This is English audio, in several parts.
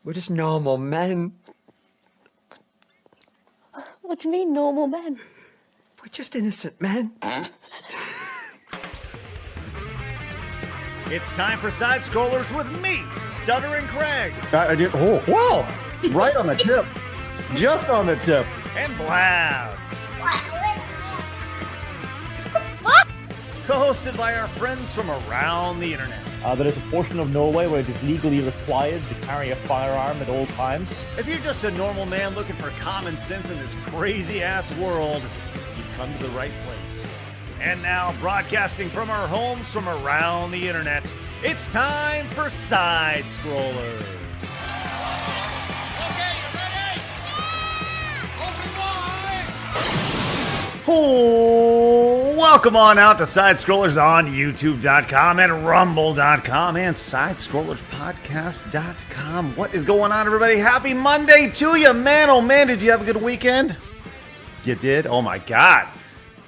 We're just normal men. What do you mean, normal men? We're just innocent men. It's time for Side Scrollers with me, Stuttering Craig. I did. Oh, whoa! Right on the tip. Just on the tip. And Blabs. Co-hosted by our friends from around the internet. There is a portion of Norway where it is legally required to carry a firearm at all times. If you're just a normal man looking for common sense in this crazy-ass world, you've come to the right place. And now, broadcasting from our homes from around the internet, it's time for Side Scrollers. Oh, welcome on out to Side Scrollers on YouTube.com and Rumble.com and SideScrollersPodcast.com. What is going on, everybody? Happy Monday to you, man. Oh, man, did you have a good weekend? You did? Oh, my God.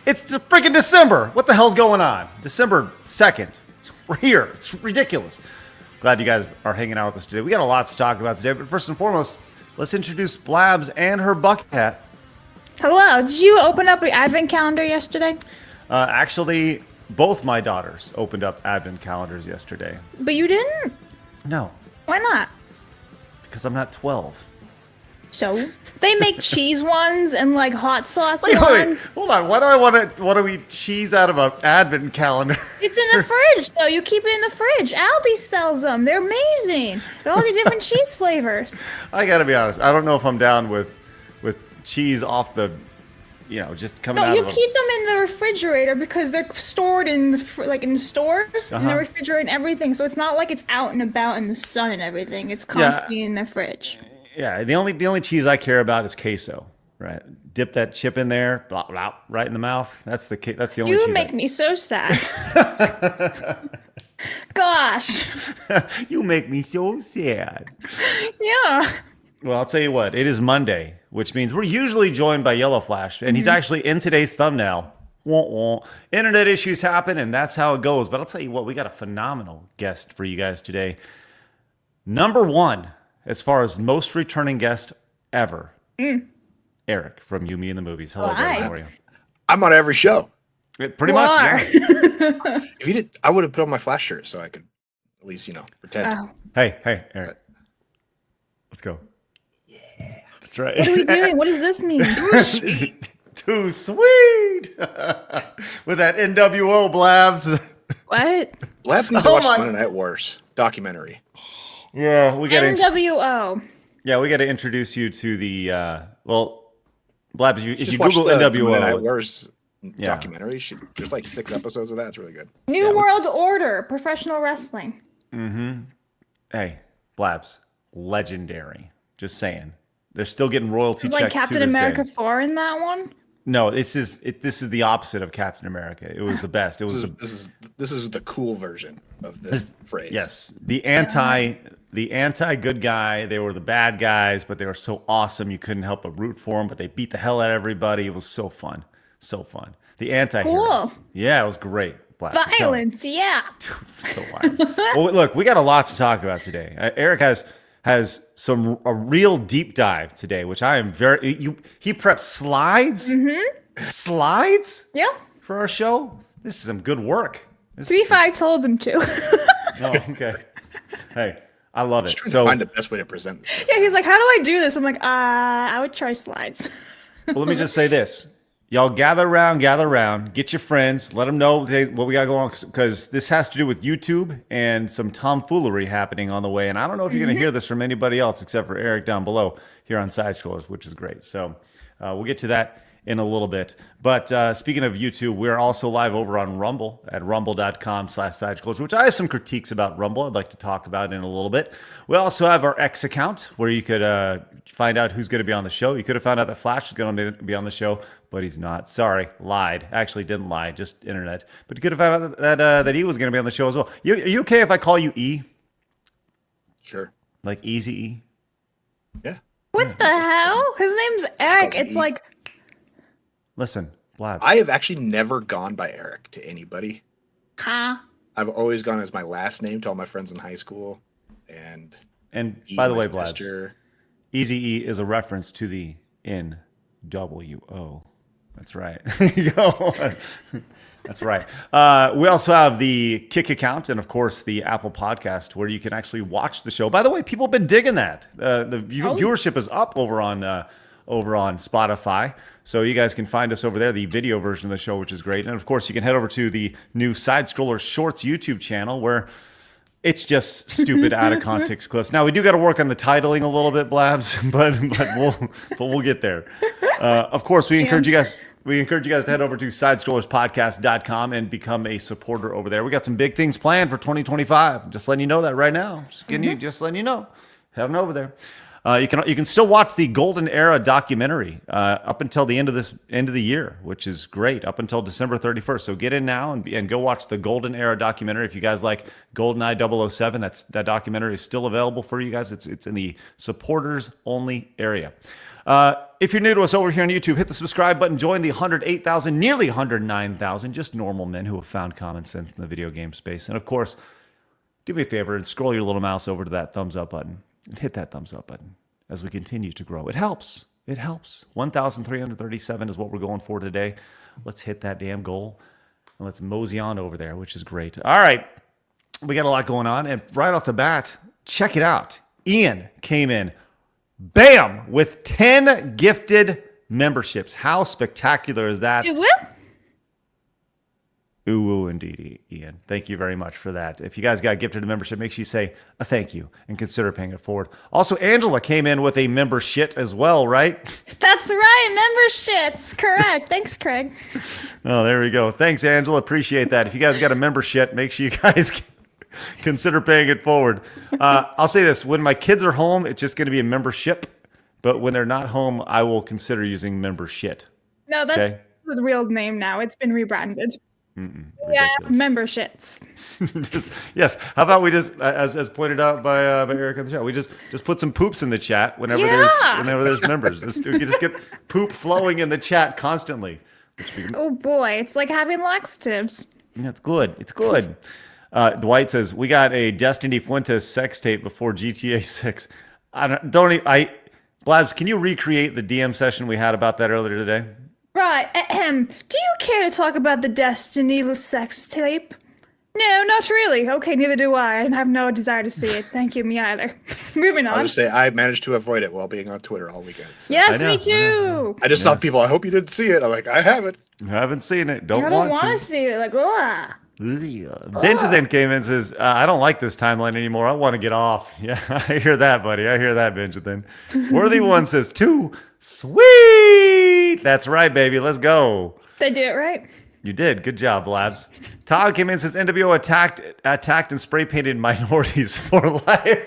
It's freaking December. What the hell's going on? December 2nd. We're here. It's ridiculous. Glad you guys are hanging out with us today. We got a lot to talk about today, but first and foremost, let's introduce Blabs and her bucket hat. Hello. Did you open up your advent calendar yesterday? Actually, both my daughters opened up advent calendars yesterday. But you didn't? No, Why not? because I'm not 12. So they make cheese ones and like hot sauce Wait, ones. hold on. Why do I want to eat cheese out of an advent calendar? It's in the fridge, though. You keep it in the fridge. Aldi sells them. They're amazing. They're all these different cheese flavors. I got to be honest. I don't know if I'm down with cheese off the, just coming out No, you of keep them in the refrigerator because they're stored in the in stores in the refrigerator and everything. So it's not like it's out and about in the sun and everything. It's constantly in the fridge. Yeah, the only cheese I care about is queso. Right, dip that chip in there, blah blah, right in the mouth. That's the only. You cheese make me so sad. Gosh. You make me so sad. Yeah. Well, I'll tell you what. It is Monday, which means we're usually joined by Yellow Flash, and he's actually in today's thumbnail. Wah, wah. Internet issues happen, and that's how it goes. But I'll tell you what, we got a phenomenal guest for you guys today. Number one, as far as most returning guest ever, Eric from You, Me, and the Movies. Hello, Hi. guys. How are you? I'm on every show. Pretty much, yeah. If you did, I would have put on my Flash shirt so I could at least, pretend. Oh. Hey, Eric. Let's go. Yeah. That's right. What are we doing? What does this mean? Too sweet. With that NWO Blabs. What? Blabs need to watch the Internet Wars documentary. Yeah, we got NWO. Yeah, we got to introduce you to the Blabs. If you watch Google the NWO Internet Wars documentary. There's like 6 episodes of that. It's really good. New World Order, professional wrestling. Hey, Blabs, legendary. Just saying. They're still getting royalty It's checks like Captain to this America day. 4 in that one. No, this is the opposite of Captain America. It was the best. It was This is the cool version of this phrase. Yes, the anti good guy. They were the bad guys, but they were so awesome you couldn't help but root for them. But they beat the hell out of everybody. It was so fun, so fun. The anti-heroes. Cool. Yeah, it was great. Blast. Violence, yeah. So wild. Well, look, we got a lot to talk about today. Eric has a real deep dive today, which I am he prepped slides. Slides. Yeah. For our show. This is some good work. 3-5 told him to. Oh, okay. Hey, I love it. Just trying to find the best way to present this. Yeah, he's like, how do I do this? I'm like, I would try slides. Well, let me just say this. Y'all gather around, get your friends, let them know what we got going on, because this has to do with YouTube and some tomfoolery happening on the way. And I don't know if you're going to hear this from anybody else except for Eric down below here on Side Scrollers, which is great. So we'll get to that in a little bit. But speaking of YouTube, we're also live over on Rumble at rumble.com/sidescrollers, which I have some critiques about Rumble I'd like to talk about in a little bit. We also have our X account where you could find out who's going to be on the show. You could have found out that Flash is going to be on the show, but he's not. Sorry, lied. Actually didn't lie, just internet. But you could have found out that he was going to be on the show as well. Are you okay if I call you E? Sure. Like Easy E? Yeah. What the hell? His name's Eric. It's like... Listen, Blab. I have actually never gone by Eric to anybody. Huh? I've always gone as my last name to all my friends in high school. And And by the my way, Blabs, sister. Easy E is a reference to the NWO. That's right. There you go. That's right. We also have the Kick account and, of course, the Apple Podcast where you can actually watch the show. By the way, people have been digging that. The viewership is up over on Spotify. So you guys can find us over there, the video version of the show, which is great. And, of course, you can head over to the new Side Scroller Shorts YouTube channel where it's just stupid out of context clips. Now we do got to work on the titling a little bit, Blabs, but we'll get there. Of course, we encourage you guys to head over to sidescrollerspodcast.com and become a supporter over there. We got some big things planned for 2025. Just letting you know that right now. Just letting you know. Head on over there. You can still watch the Golden Era documentary up until the end of the year, which is great, up until December 31st. So get in now and go watch the Golden Era documentary. If you guys like GoldenEye 007, that documentary is still available for you guys. It's in the supporters only area. If you're new to us over here on YouTube, hit the subscribe button. Join the 108,000, nearly 109,000, just normal men who have found common sense in the video game space. And of course, do me a favor and scroll your little mouse over to that thumbs up button. And hit that thumbs up button as we continue to grow. It helps. It helps. 1,337 is what we're going for today. Let's hit that damn goal. And let's mosey on over there, which is great. All right. We got a lot going on. And right off the bat, check it out. Ian came in, bam, with 10 gifted memberships. How spectacular is that? It will. Ooh, indeed, Ian. Thank you very much for that. If you guys got gifted a membership, make sure you say a thank you and consider paying it forward. Also, Angela came in with a membership as well, right? That's right, memberships. Correct. Thanks, Craig. Oh, there we go. Thanks, Angela. Appreciate that. If you guys got a membership, make sure you guys consider paying it forward. I'll say this. When my kids are home, it's just going to be a membership. But when they're not home, I will consider using membership. No, that's the real name now. It's been rebranded. Yeah, memberships. Yes. How about we just, as pointed out by Eric in the chat, we just put some poops in the chat whenever there's members. We can just get poop flowing in the chat constantly. Oh boy, it's like having laxatives. Yeah, it's good. It's good. Dwight says we got a Destiny Fuentes sex tape before GTA 6. Blabs, can you recreate the DM session we had about that earlier today? Right. Do you care to talk about the Destiny sex tape? No, not really. Okay, neither do I. I have no desire to see it. Thank you, me either. Moving on. I'll just say I managed to avoid it while being on Twitter all weekend. So. Yes, me too. I just thought people, I hope you didn't see it. I'm like, I haven't. I haven't seen it. I don't want to see it. Like, ugh. Benjamin came in and says, I don't like this timeline anymore. I want to get off. Yeah, I hear that, buddy. I hear that, Benjamin. Worthy One says, too sweet. That's right, baby. Let's go. Did I do it right? You did. Good job, Blabs. Todd came in and says, NWO attacked and spray painted minorities for life.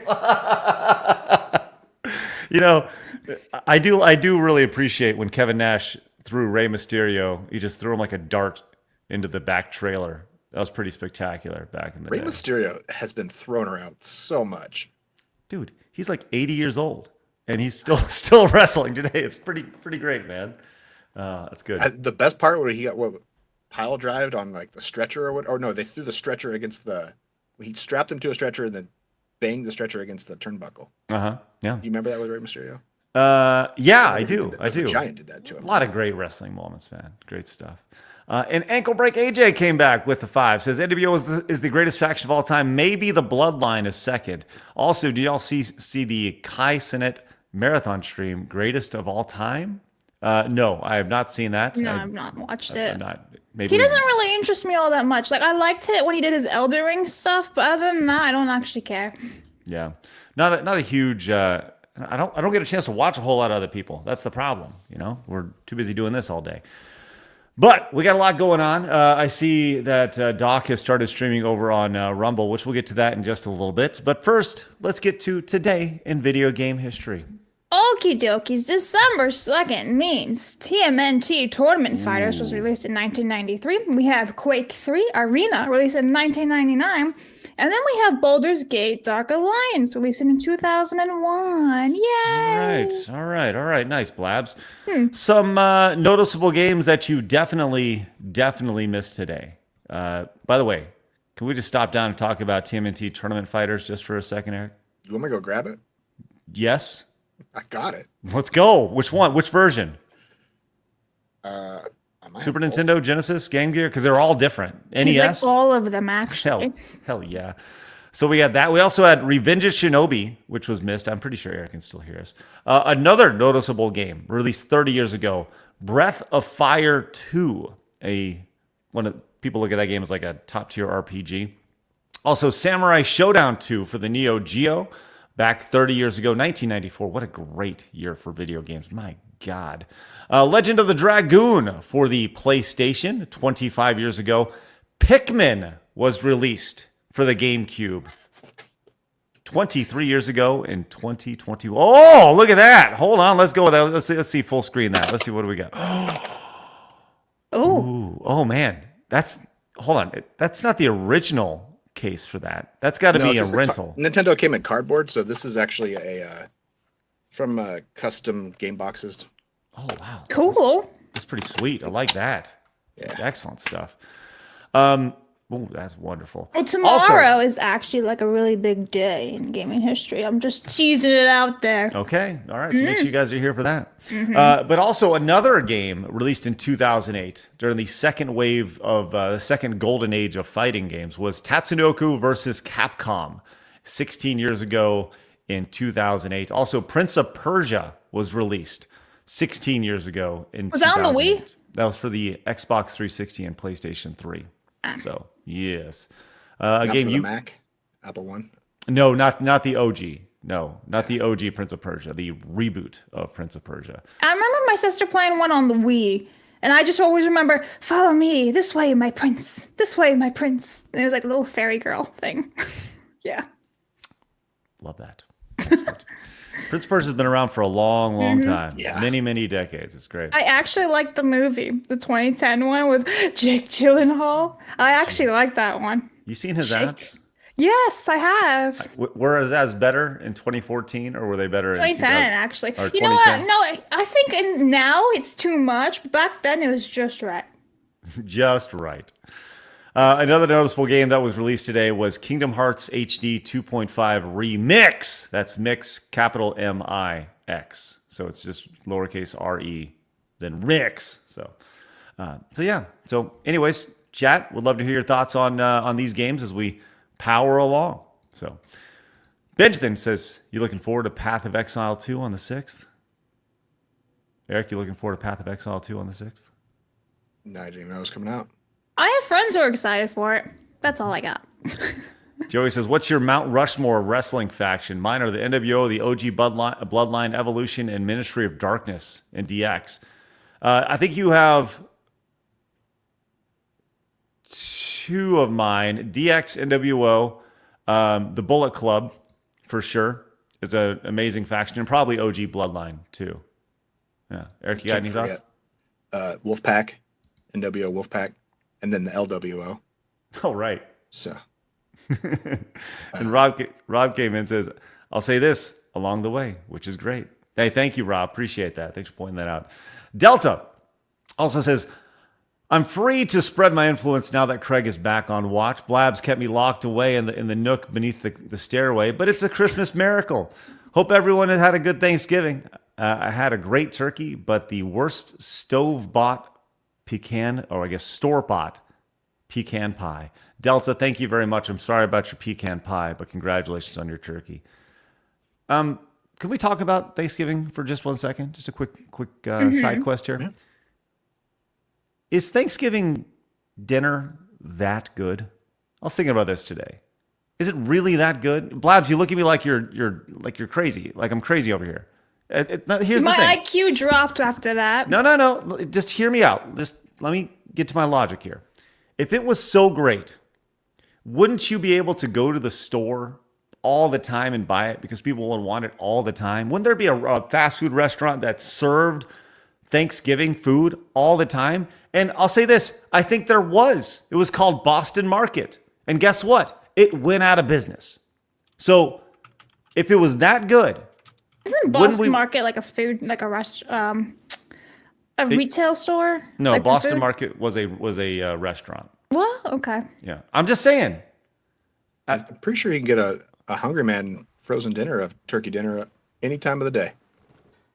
You know, I do really appreciate when Kevin Nash threw Rey Mysterio. He just threw him like a dart into the back trailer. That was pretty spectacular back in the day. Rey Mysterio has been thrown around so much. Dude, he's like 80 years old, and he's still wrestling today. It's pretty great, man. That's good. The best part where he got pile drived on like the stretcher or no, they threw the stretcher against he strapped him to a stretcher and then banged the stretcher against the turnbuckle. Yeah. You remember that with Rey Mysterio? Yeah, I do. The Giant did that to him. A lot of great wrestling moments, man. Great stuff. And Ankle Break AJ came back with the 5. Says NWO is the greatest faction of all time. Maybe the Bloodline is second. Also, do y'all see the Kai Cenat marathon stream? Greatest of all time? No, I have not seen that. No, I've not watched it. Maybe he doesn't really interest me all that much. Like, I liked it when he did his Elden Ring stuff, but other than that, I don't actually care. Yeah, not a huge. I don't get a chance to watch a whole lot of other people. That's the problem. You know, we're too busy doing this all day. But we got a lot going on. I see that Doc has started streaming over on Rumble, which we'll get to that in just a little bit. But first, let's get to today in video game history. Okie dokies, December 2nd means TMNT Tournament Fighters was released in 1993. We have Quake 3 Arena released in 1999. And then we have Baldur's Gate Dark Alliance released in 2001. Yay! All right. Nice, Blabs. Some noticeable games that you definitely missed today. By the way, can we just stop down and talk about TMNT Tournament Fighters just for a second, Eric? You want me to go grab it? Yes. I got it. Let's go. Which one? Which version? I might Super have both. Nintendo, Genesis, Game Gear? Because they're all different. He's NES? like all of them, actually. Hell yeah. So we had that. We also had Revenge of Shinobi, which was missed. I'm pretty sure Eric can still hear us. Another noticeable game released 30 years ago, Breath of Fire 2. People look at that game as like a top tier RPG. Also, Samurai Showdown 2 for the Neo Geo back 30 years ago, 1994. What a great year for video games. My God. Legend of the Dragoon for the PlayStation 25 years ago. Pikmin was released for the GameCube 23 years ago in 2020. Oh, look at that. Hold on. Let's go with that. Let's see full screen that. Let's see what do we got. Oh, man. Hold on. That's not the original case for that. That's got to be a 'cause rental. Nintendo came in cardboard, so this is actually from custom game boxes. Oh, wow. Cool. That's pretty sweet. I like that. Yeah. Excellent stuff. That's wonderful. Well, tomorrow Also- is actually like a really big day in gaming history. I'm just teasing it out there. Okay. All right. So make sure you guys are here for that. But also another game released in 2008 during the second wave of the second golden age of fighting games was Tatsunoko versus Capcom 16 years ago in 2008. Also, Prince of Persia was released 16 years ago in Was that on the Wii? 2008. That was for the Xbox 360 and PlayStation 3. So, yes. Not Again, for the Mac, Apple One. No, not the OG. No, not the OG Prince of Persia. The reboot of Prince of Persia. I remember my sister playing one on the Wii, and I just always remember, follow me, this way, my prince, this way, my prince. And it was like a little fairy girl thing. Yeah. Love that. Excellent. Prince of Persia has been around for a long, long time. Yeah. Many, many decades. It's great. I actually like the movie, the 2010 one with Jake Gyllenhaal. I actually like that one. You seen his Shake. ads? Yes, I have. Were his ads better in 2014 or were they better in 2010, 2000? actually. Or You know what? 2010? No, I think now it's too much. But back then, it was just right. Just right. Another noticeable game that was released today was Kingdom Hearts HD 2.5 Remix. That's mix, capital M-I-X. So it's just lowercase R-E, then Rix. So yeah. So anyways, chat, would love to hear your thoughts on these games as we power along. So Benjamin says, you looking forward to Path of Exile 2 on the 6th? Eric, you looking forward to Path of Exile 2 on the 6th? No, I didn't know it was coming out. I have friends who are excited for it. That's all I got. Joey says, what's your Mount Rushmore wrestling faction? Mine are the NWO, the OG Bloodline Evolution, and Ministry of Darkness and DX. I think you have two of mine. DX, NWO, the Bullet Club, for sure. It's an amazing faction. And probably OG Bloodline, too. Yeah. Eric, you got any thoughts? Wolfpack, NWO Wolfpack, and then the LWO. Oh, right. So And Rob came in and says, I'll say this along the way, which is great. Hey, thank you, Rob. Appreciate that. Thanks for pointing that out. Delta also says, I'm free to spread my influence now that Craig is back on watch. Blabs kept me locked away in the nook beneath the stairway, but it's a Christmas miracle. Hope everyone has had a good Thanksgiving. I had a great turkey, but the worst store-bought pecan pie. Delta, thank you very much. I'm sorry about your pecan pie, but congratulations on your turkey. Can we talk about Thanksgiving for just 1 second? Just a quick side quest here. Yeah. Is Thanksgiving dinner that good? I was thinking about this today. Is it really that good? Blabs, you look at me like you're crazy. Like I'm crazy over here. Here's the My thing. IQ dropped after that. No. Just hear me out. Just let me get to my logic here. If it was so great, wouldn't you be able to go to the store all the time and buy it because people would want it all the time? Wouldn't there be a fast food restaurant that served Thanksgiving food all the time? And I'll say this, I think there was. It was called Boston Market. And guess what? It went out of business. So if it was that good, Isn't Boston Market like a food, like a retail store? No, Like the Boston food? Market was a restaurant. Well, okay. Yeah. I'm just saying. I'm pretty sure you can get a Hungry Man frozen dinner, a turkey dinner, any time of the day.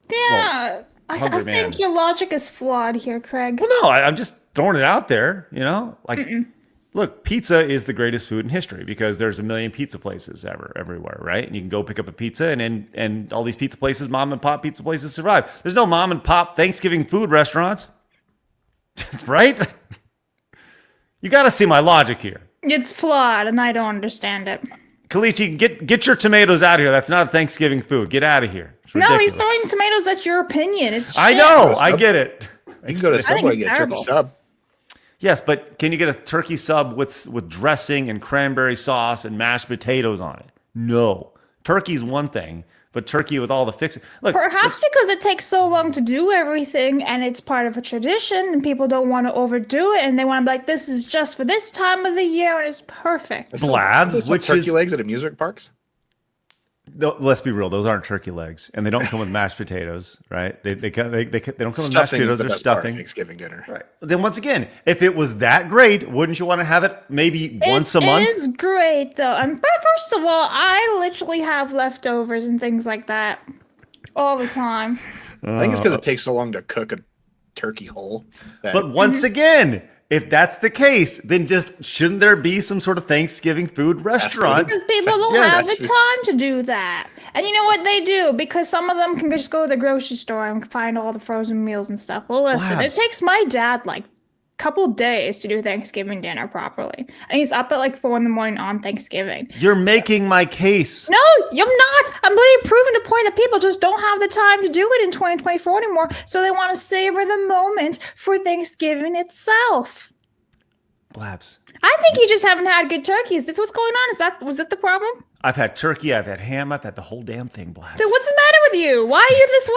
Yeah, I hungry man. think your logic is flawed here, Craig. Well, no, I'm just throwing it out there. You know, like, look, pizza is the greatest food in history because there's a million pizza places everywhere, right? And you can go pick up a pizza, and all these pizza places, mom and pop pizza places, survive. There's no mom and pop Thanksgiving food restaurants, right? You got to see my logic here. It's flawed, and I don't understand it. Kalichi, get your tomatoes out of here. That's not a Thanksgiving food. Get out of here. It's No, ridiculous. he's throwing tomatoes. That's your opinion. It's shit. I know. I get it. You can go to think Subway it's and get a turkey terrible. sub. Yes, but can you get a turkey sub with dressing and cranberry sauce and mashed potatoes on it? No. Turkey's one thing, but turkey with all the fixing. Look, Perhaps because it takes so long to do everything, and it's part of a tradition, and people don't want to overdo it, and they want to be like, "This is just for this time of the year, and it's perfect." Blabs, Which which turkey is legs at amusement parks. no, let's be real, those aren't turkey legs, and they don't come with mashed potatoes, right? They don't come with mashed Stuffing is potatoes the or best part of stuffing. Thanksgiving dinner. Right. Then once again, if it was that great, wouldn't you want to have it maybe once a month? It is great, though. But first of all, I literally have leftovers and things like that all the time. I think it's because it takes so long to cook a turkey whole. That But once again, if that's the case, then just shouldn't there be some sort of Thanksgiving food restaurant? Because people don't Yes. have the time to do that. And you know what they do? Because some of them can just go to the grocery store and find all the frozen meals and stuff. Well, listen, Blabs. it takes my dad like a couple days to do Thanksgiving dinner properly. And he's up at like 4 a.m. on Thanksgiving. You're making my case. No, I'm not. I'm literally proving the point that people just don't have the time to do it in 2024 anymore. So they want to savor the moment for Thanksgiving itself. Blabs. I think you just haven't had good turkey. Is this what's going on? Was it the problem? I've had turkey, I've had ham, I've had the whole damn thing, Blabs. So what's the matter with you? Why are you this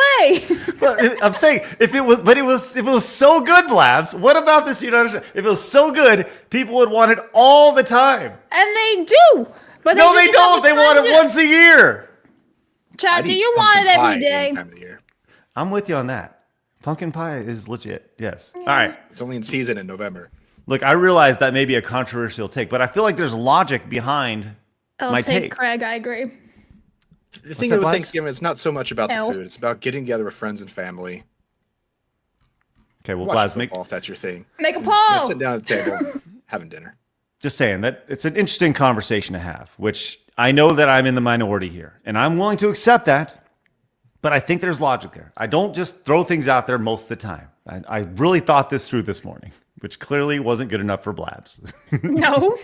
way? Well, I'm saying if it was so good, Blabs. What about this? You don't understand. If it was so good, people would want it all the time. And they do. But No, just they don't have don't. the They time want to it do once a year. Chad, I'd do eat you want it pumpkin every pie day? any time of the year. I'm with you on that. Pumpkin pie is legit. Yes. All right. It's only in season in November. Look, I realize that may be a controversial take, but I feel like there's logic behind I'll my take take. Craig, I agree. The thing that, with Blabs? Thanksgiving, it's not so much about No. the food. It's about getting together with friends and family. Okay, well, Watch Blabs, make football if that's your thing. Make a You know, poll. sitting down at the table, having dinner. just saying that it's an interesting conversation to have, which I know that I'm in the minority here, and I'm willing to accept that. But I think there's logic there. I don't just throw things out there most of the time. I really thought this through this morning, which clearly wasn't good enough for Blabs. No.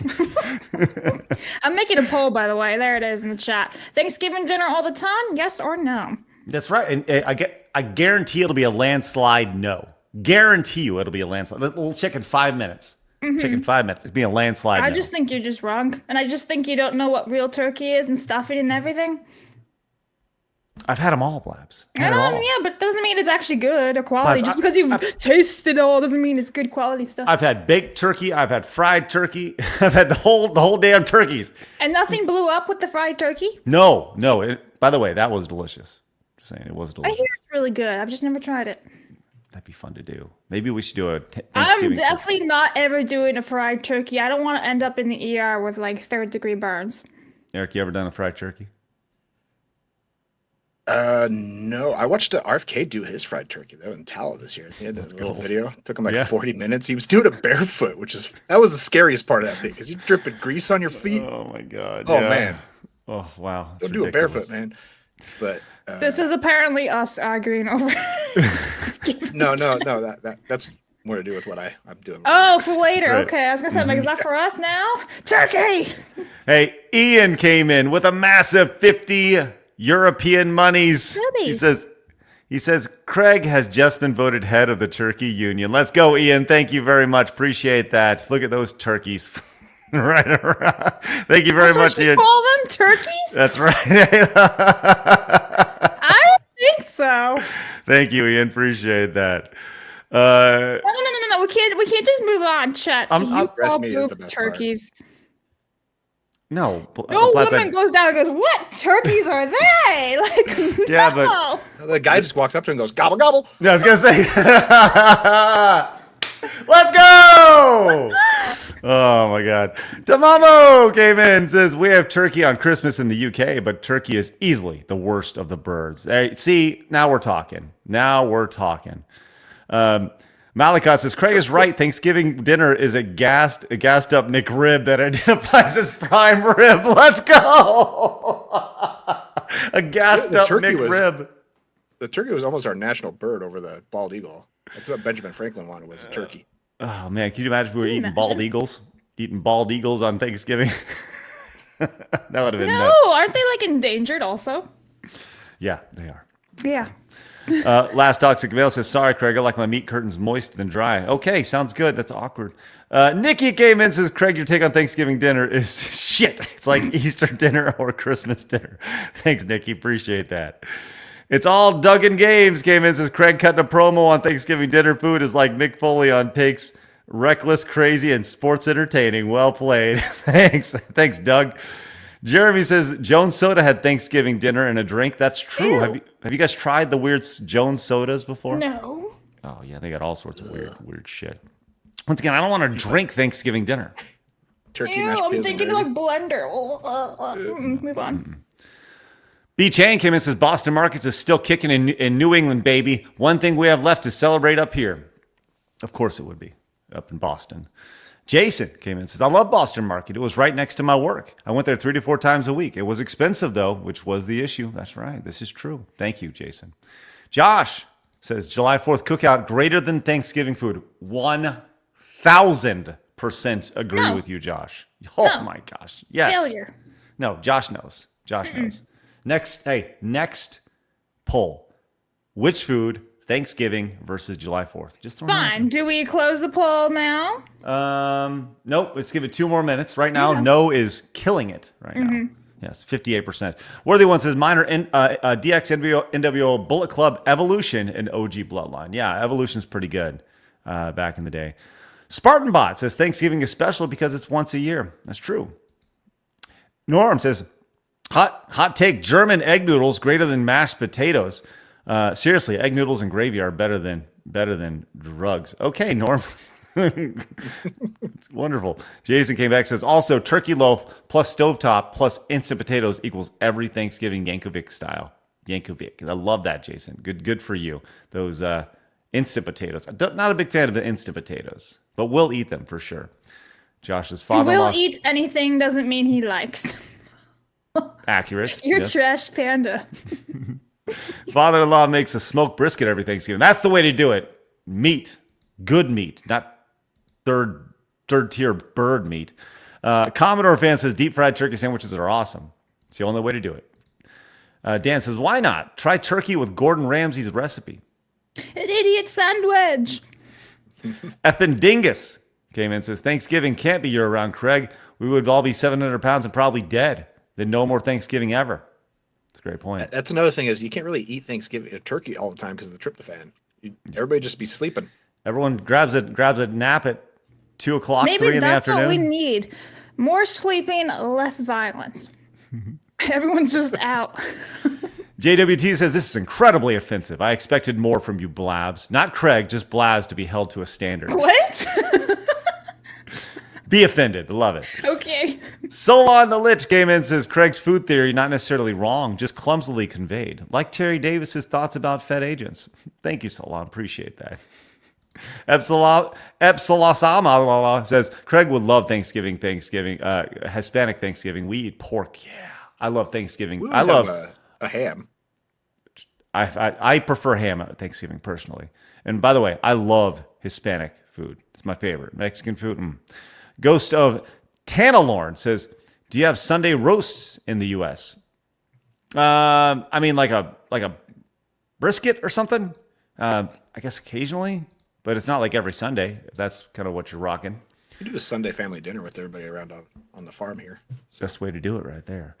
I'm making a poll, by the way. There it is in the chat. Thanksgiving dinner all the time? Yes or no? That's right. And I guarantee it'll be a landslide no. Guarantee you it'll be a landslide. We'll check in 5 minutes. Check in 5 minutes. It'll be a landslide I no. just think you're just wrong. And I just think you don't know what real turkey is and stuffing and everything. I've had them all, Blabs. I've I had 'em all. don't, yeah, but doesn't mean it's actually good or quality. Blabs, Just because you've tasted it all doesn't mean it's good quality stuff. I've had baked turkey. I've had fried turkey. I've had the whole damn turkeys. And nothing blew up with the fried turkey? No. By the way, that was delicious. Just saying, it was I delicious. hear it's really good. I've just never tried it. That'd be fun to do. Maybe we should do a I'm Thanksgiving. definitely not ever doing a fried turkey. I don't want to end up in the ER with like 3rd-degree burns. Eric, you ever done a fried turkey? No. I watched RFK do his fried turkey though in Tala this year. He had a little video. Took him like 40 minutes. He was doing it barefoot, that was the scariest part of that thing because you're dripping grease on your feet. Oh my god. Oh, man. Oh wow. Don't That's do it ridiculous. barefoot, man. But This is apparently us arguing over. no. That's more to do with what I'm doing. Oh, for later. That's right. Okay, I was gonna say, like, is that for us now? Turkey. Hey, Ian came in with a massive 50 European monies. Goodies. He says Craig has just been voted head of the turkey union. Let's go, Ian. Thank you very much. Appreciate that. Look at those turkeys. Right around. Thank you very That's much, what you Ian. call them, turkeys? That's right. I don't think so. Thank you, Ian. Appreciate that. No. We can't just move on, Chet. I'm- You breast call meat is the both best part. turkeys. No. No Blabs, woman goes down and goes, "What turkeys are they?" Like, Yeah, no. but- The guy just walks up to him and goes, gobble, gobble. Yeah, I was gonna say. Let's go! Oh my God. Tamamo came in, says, we have turkey on Christmas in the UK, but turkey is easily the worst of the birds. Hey, see, now we're talking. Malakot says, Craig is right. Thanksgiving dinner is a gassed up McRib that identifies as prime rib. Let's go! A gassed up McRib. The turkey was almost our national bird over the bald eagle. That's what Benjamin Franklin wanted, was a turkey. Oh man, can you imagine if we were eating bald eagles? Eating bald eagles on Thanksgiving? That would have been nuts. No, aren't they like endangered also? Yeah, they are. Yeah. Last Toxic Male says, sorry, Craig, I like my meat curtains moist than dry. Okay, sounds good. That's awkward. Nikki came in, says, Craig, your take on Thanksgiving dinner is shit. It's like Easter dinner or Christmas dinner. Thanks, Nikki. Appreciate that. It's all Duggan Games came in, says, Craig cutting a promo on Thanksgiving dinner food is like Mick Foley on takes reckless, crazy, and sports entertaining. Well played. Thanks. Thanks, Doug. Jeremy says, Jones Soda had Thanksgiving dinner and a drink. That's true. Have you guys tried the weird Jones sodas before? No. Oh, yeah. They got all sorts of weird shit. Once again, I don't want to drink Thanksgiving dinner. Turkey Ew, mashed I'm potatoes thinking and like blender. Move on. B. Chang came in and says, Boston Markets is still kicking in New England, baby. One thing we have left to celebrate up here. Of course it would be up in Boston. Jason came in and says, I love Boston Market. It was right next to my work. I went there 3 to 4 times a week. It was expensive, though, which was the issue. That's right. This is true. Thank you, Jason. Josh says, July 4th cookout, greater than Thanksgiving food. 1,000% agree with you, Josh. Oh, my gosh. Yes. Failure. No, Josh knows. Josh knows. Next poll. Which food, Thanksgiving versus July 4th? Just throw Fine. Do we close the poll now? Nope. Let's give it 2 more minutes. Right now, no is killing it right now. Yes, 58%. Worthy One says, Minor DX NWO Bullet Club Evolution and OG Bloodline. Yeah, Evolution's pretty good back in the day. Spartan Bot says, Thanksgiving is special because it's once a year. That's true. Norm says, Hot take, German egg noodles greater than mashed potatoes. Seriously, egg noodles and gravy are better than drugs. Okay, Norm. It's wonderful. Jason came back and says, also turkey loaf plus stovetop plus instant potatoes equals every Thanksgiving Yankovic style. Yankovic. I love that, Jason. Good for you. Those instant potatoes. I'm not a big fan of the instant potatoes, but we'll eat them for sure. Josh's father-in-law. Will eat anything doesn't mean he likes. Accurate. You're yes. trash panda. Father-in-law makes a smoked brisket every Thanksgiving. That's the way to do it. Meat. Good meat. Not third tier bird meat. Commodore fan says deep fried turkey sandwiches are awesome. It's the only way to do it. Dan says, why not? Try turkey with Gordon Ramsay's recipe. An idiot sandwich. Effin Dingus came in and says, Thanksgiving can't be year-round, Craig. We would all be 700 pounds and probably dead. Then no more Thanksgiving ever. That's a great point. That's another thing is you can't really eat Thanksgiving turkey all the time because of the tryptophan. Everybody just be sleeping. Everyone grabs a nap at 2 o'clock, Maybe 3 in the afternoon. Maybe that's what we need. More sleeping, less violence. Everyone's just out. JWT says, this is incredibly offensive. I expected more from you, Blabs. Not Craig, just Blabs to be held to a standard. What? Be offended. Love it. Okay. Solon the Lich came in and says, Craig's food theory not necessarily wrong, just clumsily conveyed. Like Terry Davis's thoughts about Fed agents. Thank you, Solon. Appreciate that. Epsilosama says, Craig would love Thanksgiving, Hispanic Thanksgiving. We eat pork. Yeah. I love Thanksgiving. I love a ham. I prefer ham at Thanksgiving personally. And by the way, I love Hispanic food. It's my favorite. Mexican food. Ghost of Tanalorn says, do you have Sunday roasts in the U.S.? I mean, like a brisket or something. I guess occasionally, but it's not like every Sunday, if that's kind of what you're rocking. You do a Sunday family dinner with everybody around on the farm here. Best way to do it right there.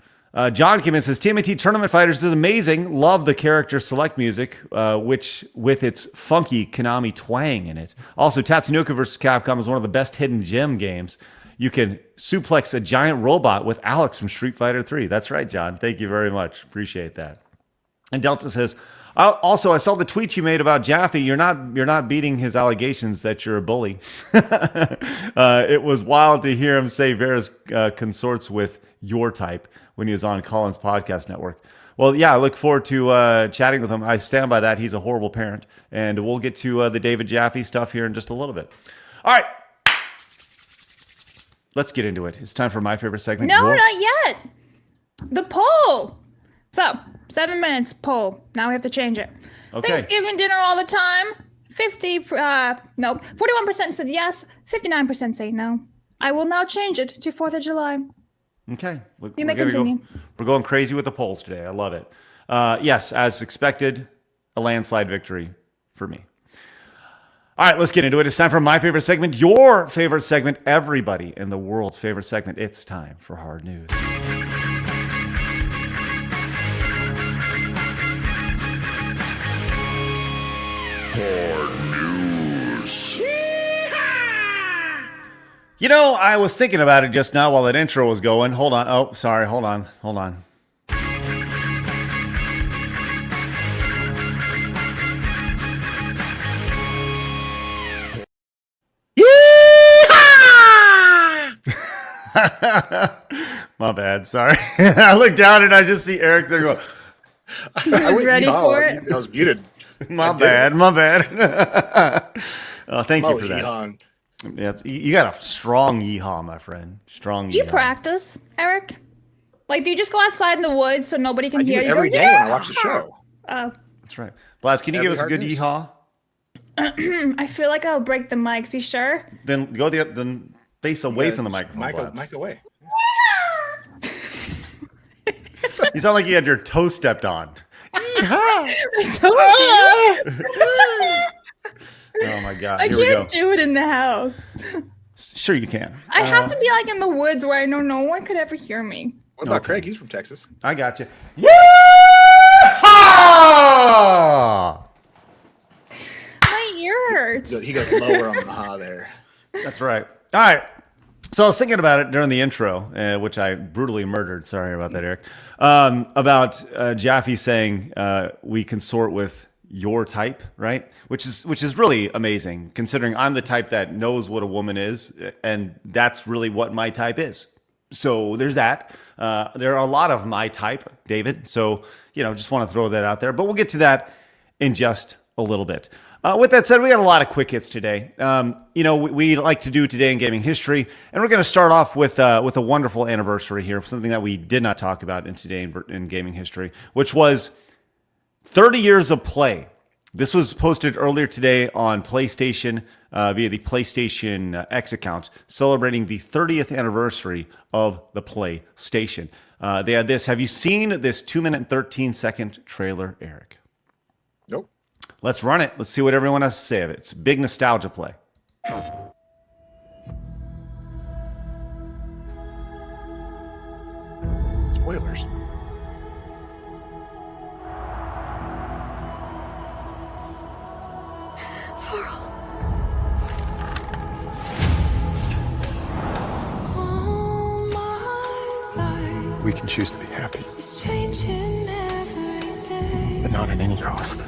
John came in and says, TMNT Tournament Fighters is amazing. Love the character select music, which with its funky Konami twang in it. Also, Tatsunoko vs. Capcom is one of the best hidden gem games. You can suplex a giant robot with Alex from Street Fighter 3. That's right, John. Thank you very much. Appreciate that. And Delta says, Also, I saw the tweets you made about Jaffe. You're not beating his allegations that you're a bully. It was wild to hear him say Vera's consorts with your type when he was on Colin's podcast network. Well, yeah, I look forward to chatting with him. I stand by that. He's a horrible parent. And we'll get to the David Jaffe stuff here in just a little bit. All right. Let's get into it. It's time for my favorite segment. No, not yet. The poll. So, 7 minutes poll. Now we have to change it. Okay. Thanksgiving dinner all the time. 41% said yes. 59% say no. I will now change it to 4th of July. Okay. You may continue. We're going crazy with the polls today. I love it. Yes, as expected, a landslide victory for me. All right, let's get into it. It's time for my favorite segment, your favorite segment, everybody in the world's favorite segment. It's time for Hard News. You know, I was thinking about it just now while that intro was going. Hold on. Oh, sorry. Hold on. My bad. Sorry. I look down and I just see Eric there going. I was ready for it. I was muted. My bad. Thank you for that. Yeah, you got a strong yeehaw, my friend. Strong yeehaw. You practice, Eric? Like, do you just go outside in the woods so nobody can hear you? Every day when I watch the show. Oh. That's right. Blabs, can you give us a good yeehaw? I feel like I'll break the mics. You sure? Then then face away from the microphone. Mic away. You sound like you had your toe stepped on. I told you. Oh my God! I Here we go. can't do it in the house. Sure, you can. I have to be like in the woods where I know no one could ever hear me. What about Craig? He's from Texas. I got you. Yeah! My ear hurts. He goes lower on the ha there. That's right. All right. So I was thinking about it during the intro, which I brutally murdered. Sorry about that, Eric. About Jaffe saying we consort with your type, right? Which is really amazing, considering I'm the type that knows what a woman is, and that's really what my type is. So there's that. There are a lot of my type, David. So just want to throw that out there. But we'll get to that in just a little bit. With that said, we got a lot of quick hits today. We like to do today in gaming history, and we're going to start off with a wonderful anniversary here, something that we did not talk about in today in gaming history, which was 30 years of play. This was posted earlier today on PlayStation via the PlayStation X account, celebrating the 30th anniversary of the PlayStation. They had this. Have you seen this 2 minute and 13-second trailer, Eric? Nope. Let's run it. Let's see what everyone has to say of it. It's a big nostalgia play. Spoilers. We can choose to be happy, but not at any cost.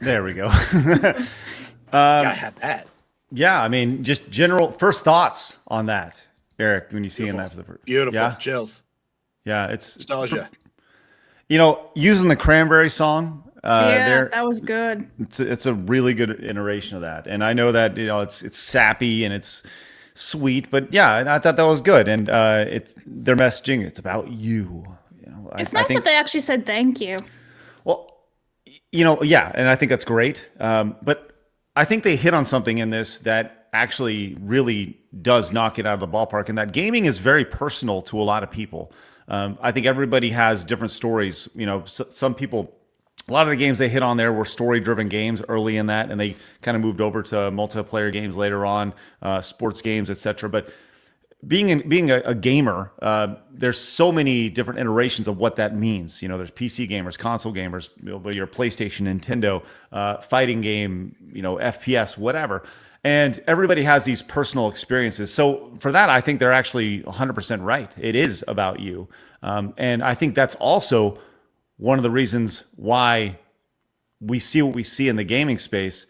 There we go. Gotta have that. Yeah, I mean, just general first thoughts on that, Eric, when you see that for the first. Beautiful. Yeah, Chills. yeah, it's Nostalgia. Using the Cranberry song. That was good. It's a really good iteration of that, and I know that it's sappy and it's sweet, but yeah, I thought that was good, and their messaging. It's about you. It's nice that they actually said thank you. Well, yeah, and I think that's great. But I think they hit on something in this that actually really does knock it out of the ballpark, and that gaming is very personal to a lot of people. I think everybody has different stories. Some people, a lot of the games they hit on there were story-driven games early in that, and they kind of moved over to multiplayer games later on, sports games, etc. But being a gamer, there's so many different iterations of what that means. There's PC gamers, console gamers, your PlayStation, Nintendo, fighting game, FPS, whatever. And everybody has these personal experiences. So for that, I think they're actually 100% right. It is about you. And I think that's also one of the reasons why we see what we see in the gaming space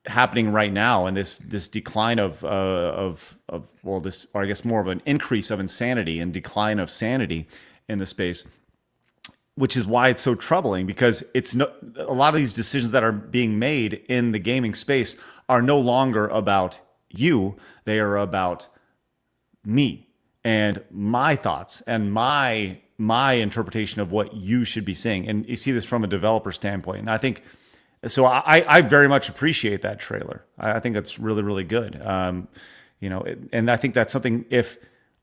happening right now, and this decline of this, or I guess more of an increase of insanity and decline of sanity in the space, which is why it's so troubling, because a lot of these decisions that are being made in the gaming space are no longer about you. They are about me and my thoughts and my interpretation of what you should be seeing. And you see this from a developer standpoint. And I think, so I very much appreciate that trailer. I think that's really, really good. And I think that's something, if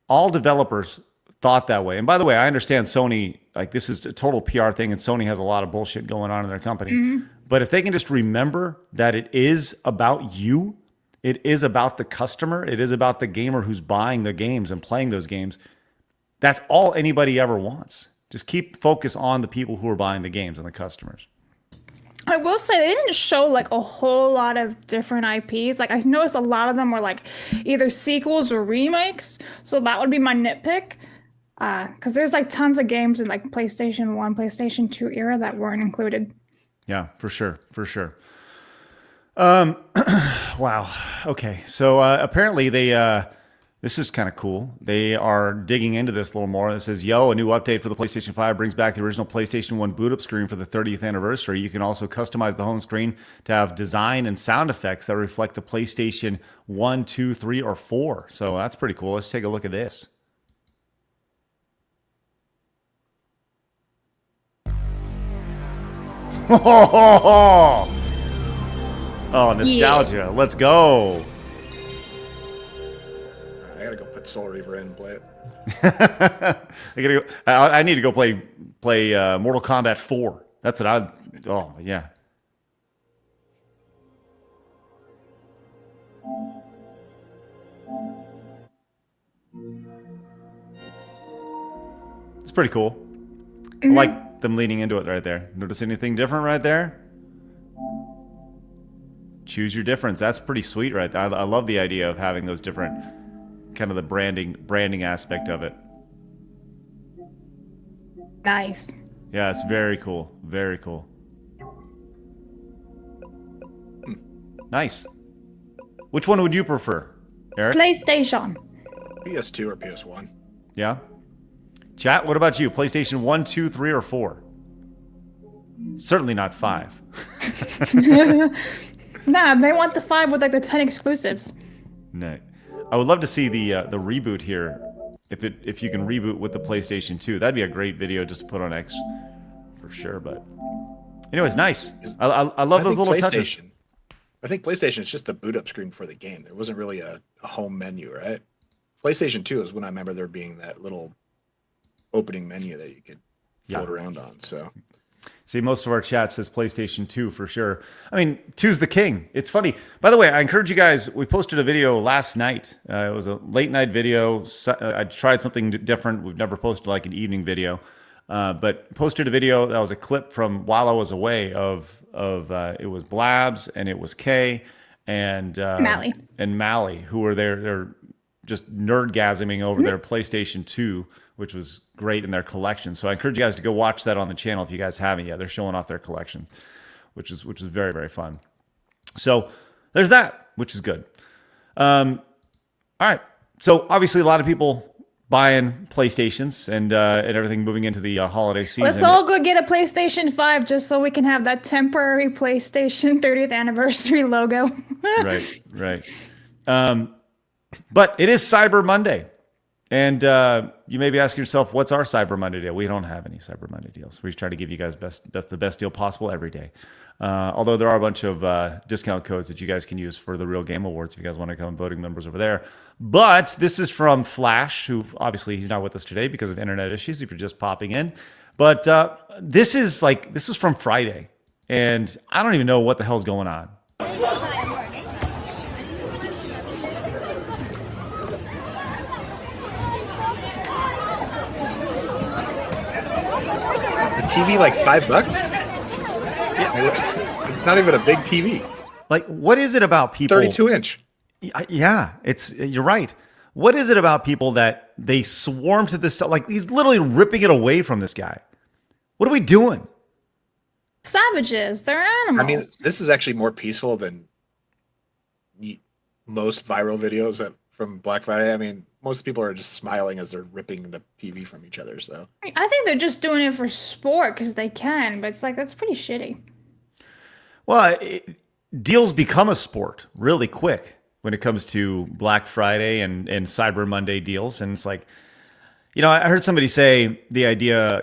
all developers thought that way. And by the way, I understand Sony, this is a total PR thing, and Sony has a lot of bullshit going on in their company. Mm-hmm. But if they can just remember that it is about you, it is about the customer, it is about the gamer who's buying the games and playing those games, that's all anybody ever wants. Just keep focus on the people who are buying the games and the customers. I will say they didn't show a whole lot of different IPs. I noticed a lot of them were either sequels or remakes. So that would be my nitpick. Because there's tons of games in PlayStation 1, PlayStation 2 era that weren't included. Yeah, for sure. Wow. Okay. So apparently this is kind of cool. They are digging into this a little more. It says, a new update for the PlayStation 5 brings back the original PlayStation 1 boot up screen for the 30th anniversary. You can also customize the home screen to have design and sound effects that reflect the PlayStation 1, 2, 3, or 4. So that's pretty cool. Let's take a look at this. Oh, nostalgia. Yeah. Let's go. I gotta go put Soul Reaver in and play it. I need to go play Mortal Kombat 4. That's what yeah. It's pretty cool. Mm-hmm. I like them leaning into it right there. Notice anything different right there? Choose your difference. That's pretty sweet right there. I love the idea of having those different, kind of the branding aspect of it. Nice. Yeah, it's very cool. Very cool. Nice. Which one would you prefer, Eric? PlayStation. PS2 or PS1. Yeah. Chat, what about you? PlayStation 1, 2, 3, or 4? Certainly not 5. Nah, they want the 5 with the 10 exclusives. No. I would love to see the reboot here. If you can reboot with the PlayStation 2, that'd be a great video just to put on X for sure. But anyways, nice. I love those little touches. I think PlayStation is just the boot up screen for the game. There wasn't really a home menu, right? PlayStation 2 is when I remember there being that little opening menu that you could float around on. So, see, most of our chat says PlayStation 2 for sure. I mean, 2's the king. It's funny. By the way, I encourage you guys, we posted a video last night. It was a late night video. I tried something different. We've never posted an evening video. But posted a video that was a clip from while I was away of it was Blabs and it was Kay and Mally, who were there. They're just nerdgasming over their PlayStation 2 which was great in their collection. So I encourage you guys to go watch that on the channel if you guys haven't yet. They're showing off their collections, which is very, very fun. So there's that, which is good. All right. So obviously a lot of people buying PlayStations and everything moving into the holiday season. Let's all go get a PlayStation 5 just so we can have that temporary PlayStation 30th anniversary logo. Right. But it is Cyber Monday. And you may be asking yourself, what's our Cyber Monday deal? We don't have any Cyber Monday deals. We try to give you guys the best deal possible every day. Although there are a bunch of discount codes that you guys can use for the Real Game Awards if you guys want to become voting members over there. But this is from Flash, who obviously he's not with us today because of internet issues if you're just popping in. But this was from Friday. And I don't even know what the hell's going on. The TV like $5? Yeah. It's not even a big TV. Like, what is it about people? 32-inch. Yeah, you're right. What is it about people that they swarm to this stuff? Like, he's literally ripping it away from this guy. What are we doing? Savages. They're animals. I mean, this is actually more peaceful than most viral videos from Black Friday. I mean, most people are just smiling as they're ripping the TV from each other. So I think they're just doing it for sport because they can, but it's like, that's pretty shitty. Well, deals become a sport really quick when it comes to Black Friday and Cyber Monday deals. And it's like, I heard somebody say the idea,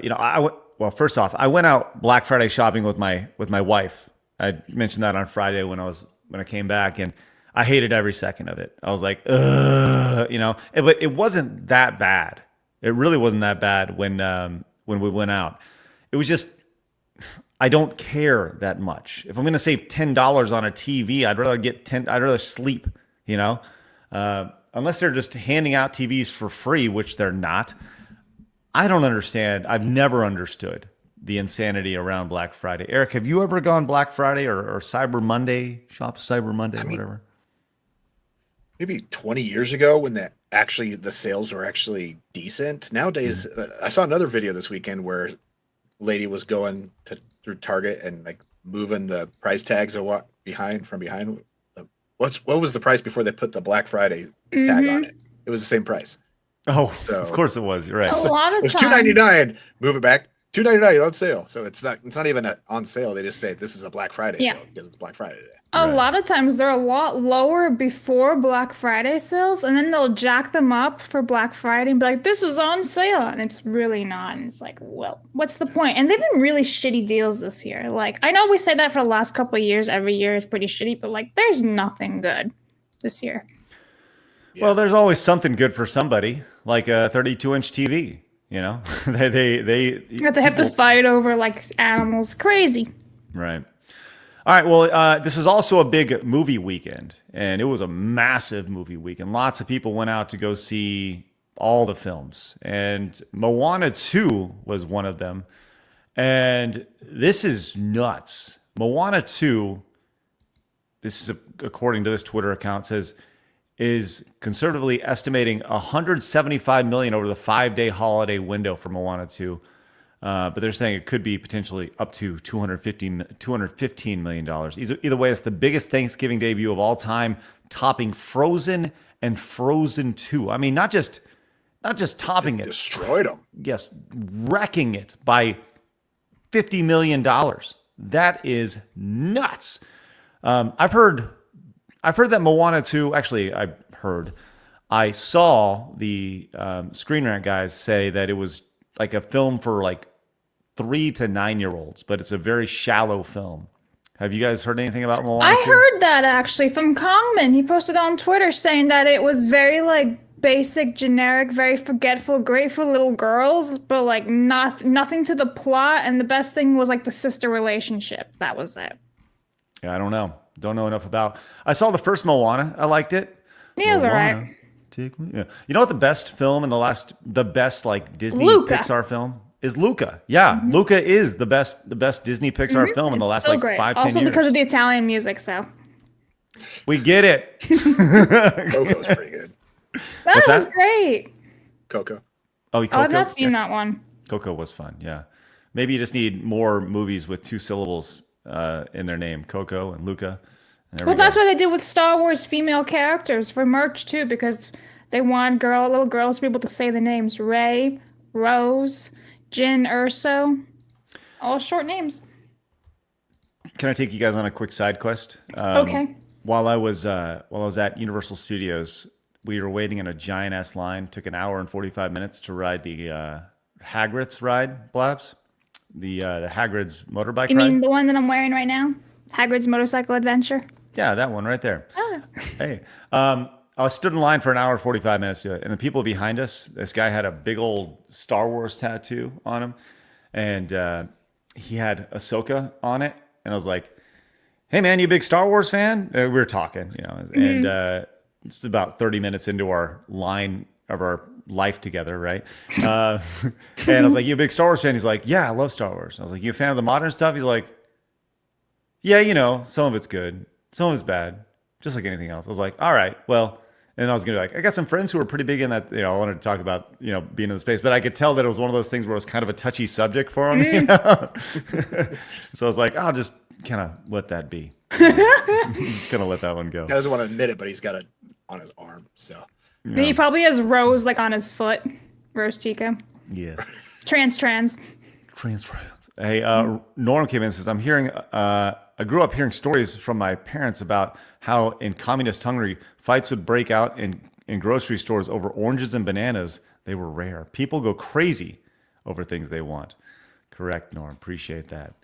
well, first off, I went out Black Friday shopping with my wife. I mentioned that on Friday when I came back, and I hated every second of it. I was like, ugh, but it wasn't that bad. It really wasn't that bad when we went out. It was just, I don't care that much. If I'm going to save $10 on a TV, I'd rather sleep, unless they're just handing out TVs for free, which they're not. I don't understand. I've never understood the insanity around Black Friday. Eric, have you ever gone Black Friday or Cyber Monday, shop Cyber Monday, whatever? Maybe 20 years ago when the sales were actually decent. Nowadays, I saw another video this weekend where a lady was going through Target and like moving the price tags or what from behind. What was the price before they put the Black Friday tag on it? It was the same price. Oh, so, of course it was. You're right. A lot of it was times, $2.99. Move it back. $2.99 on sale. So it's not even on sale. They just say this is a Black Friday sale because it's Black Friday today. A lot of times they're a lot lower before Black Friday sales, and then they'll jack them up for Black Friday and be like, this is on sale, and it's really not. And it's like, well, what's the point? And they've been really shitty deals this year. Like, I know we say that for the last couple of years. Every year is pretty shitty, but like, there's nothing good this year. Yeah. Well, there's always something good for somebody, like a 32-inch TV. They have to fight over like animals. Crazy. Right. All right. Well, this is also a big movie weekend, and it was a massive movie weekend. Lots of people went out to go see all the films, and Moana 2 was one of them. And this is nuts. Moana 2, this is according to this Twitter account, is conservatively estimating $175 million over the 5-day holiday window for Moana 2. But they're saying it could be potentially up to $215 million. Either way, it's the biggest Thanksgiving debut of all time, topping Frozen and Frozen 2. I mean, not just topping it. Destroyed them. Yes, wrecking it by $50 million. That is nuts. I've heard that Moana 2, actually, I saw the Screen Rant guys say that it was like a film for like 3 to 9-year-olds, but it's a very shallow film. Have you guys heard anything about Moana? I heard that actually from Kongman. He posted on Twitter saying that it was very like basic, generic, very forgetful, great for little girls, but like nothing to the plot. And the best thing was like the sister relationship. That was it. Yeah, I don't know. Don't know enough about. I saw the first Moana. I liked it. Yeah, it was all right. Take me. Yeah. You know what the best film and the best like Disney Luca. Pixar film is? Luca. Yeah, Luca is the best Disney Pixar film in the last so like great. 5-10 years. Also because of the Italian music, so. We get it. Coco's pretty good. That What's was that? great. Coco. Oh, Coco? I've not seen that one. Coco was fun, yeah. Maybe you just need more movies with 2 syllables in their name, Coco and Luca. And Well, that's what they did with Star Wars female characters for merch too, because they want little girls to be able to say the names Rey, Rose, Jyn Erso, all short names. Can I take you guys on a quick side quest? Okay. While I was at Universal Studios, we were waiting in a giant ass line. Took an hour and 45 minutes to ride the Hagrid's ride, Blabs. The Hagrid's motorbike You ride. mean the one that I'm wearing right now? Hagrid's Motorcycle Adventure? Yeah, that one right there. Oh. Hey, I stood in line for an hour and 45 minutes to do it. And the people behind us, this guy had a big old Star Wars tattoo on him. And he had Ahsoka on it. And I was like, hey, man, you a big Star Wars fan? We were talking, and it's about 30 minutes into our line of our life together, right? And I was like, you a big Star Wars fan? He's like, yeah, I love Star Wars. I was like, you a fan of the modern stuff? He's like, yeah, some of it's good. Some of it's bad, just like anything else. I was like, all right, well, and I was going to be like, I got some friends who are pretty big in that, I wanted to talk about, being in the space, but I could tell that it was one of those things where it was kind of a touchy subject for him, So I was like, I'll just kind of let that be. I'm just going to let that one go. He doesn't want to admit it, but he's got it on his arm. So He probably has Rose like on his foot. Rose Chica. Yes. Trans. Trans. Hey, Norm came in and says, I grew up hearing stories from my parents about how in communist Hungary, fights would break out in grocery stores over oranges and bananas. They were rare. People go crazy over things they want. Correct, Norm. Appreciate that.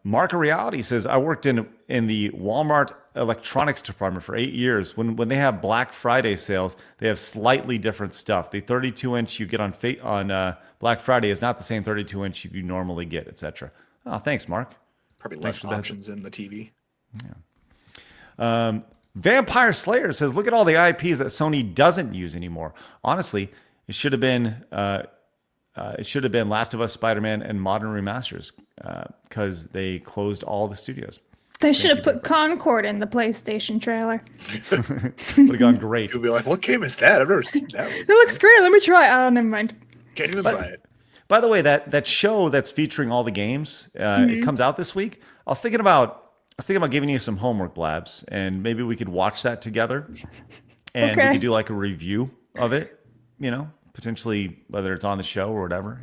Mark of Reality says, I worked in the Walmart electronics department for 8 years. When they have Black Friday sales, they have slightly different stuff. The 32-inch you get on Black Friday is not the same 32-inch you normally get, etc. Oh, thanks, Mark. probably less options in the TV. Vampire Slayer says, look at all the IPs that Sony doesn't use anymore. Honestly, it should have been Last of Us, Spider-Man, and Modern Remasters because they closed all the studios. They should have put Concord in the PlayStation trailer. Would have gone great. You'll be like, what game is that? I've never seen that one. It looks great. Let me try it. Oh, never mind. Can't even buy it. By the way, that show that's featuring all the games, it comes out this week. I was thinking about giving you some homework, Blabs, and maybe we could watch that together, and we could do like a review of it. Potentially whether it's on the show or whatever.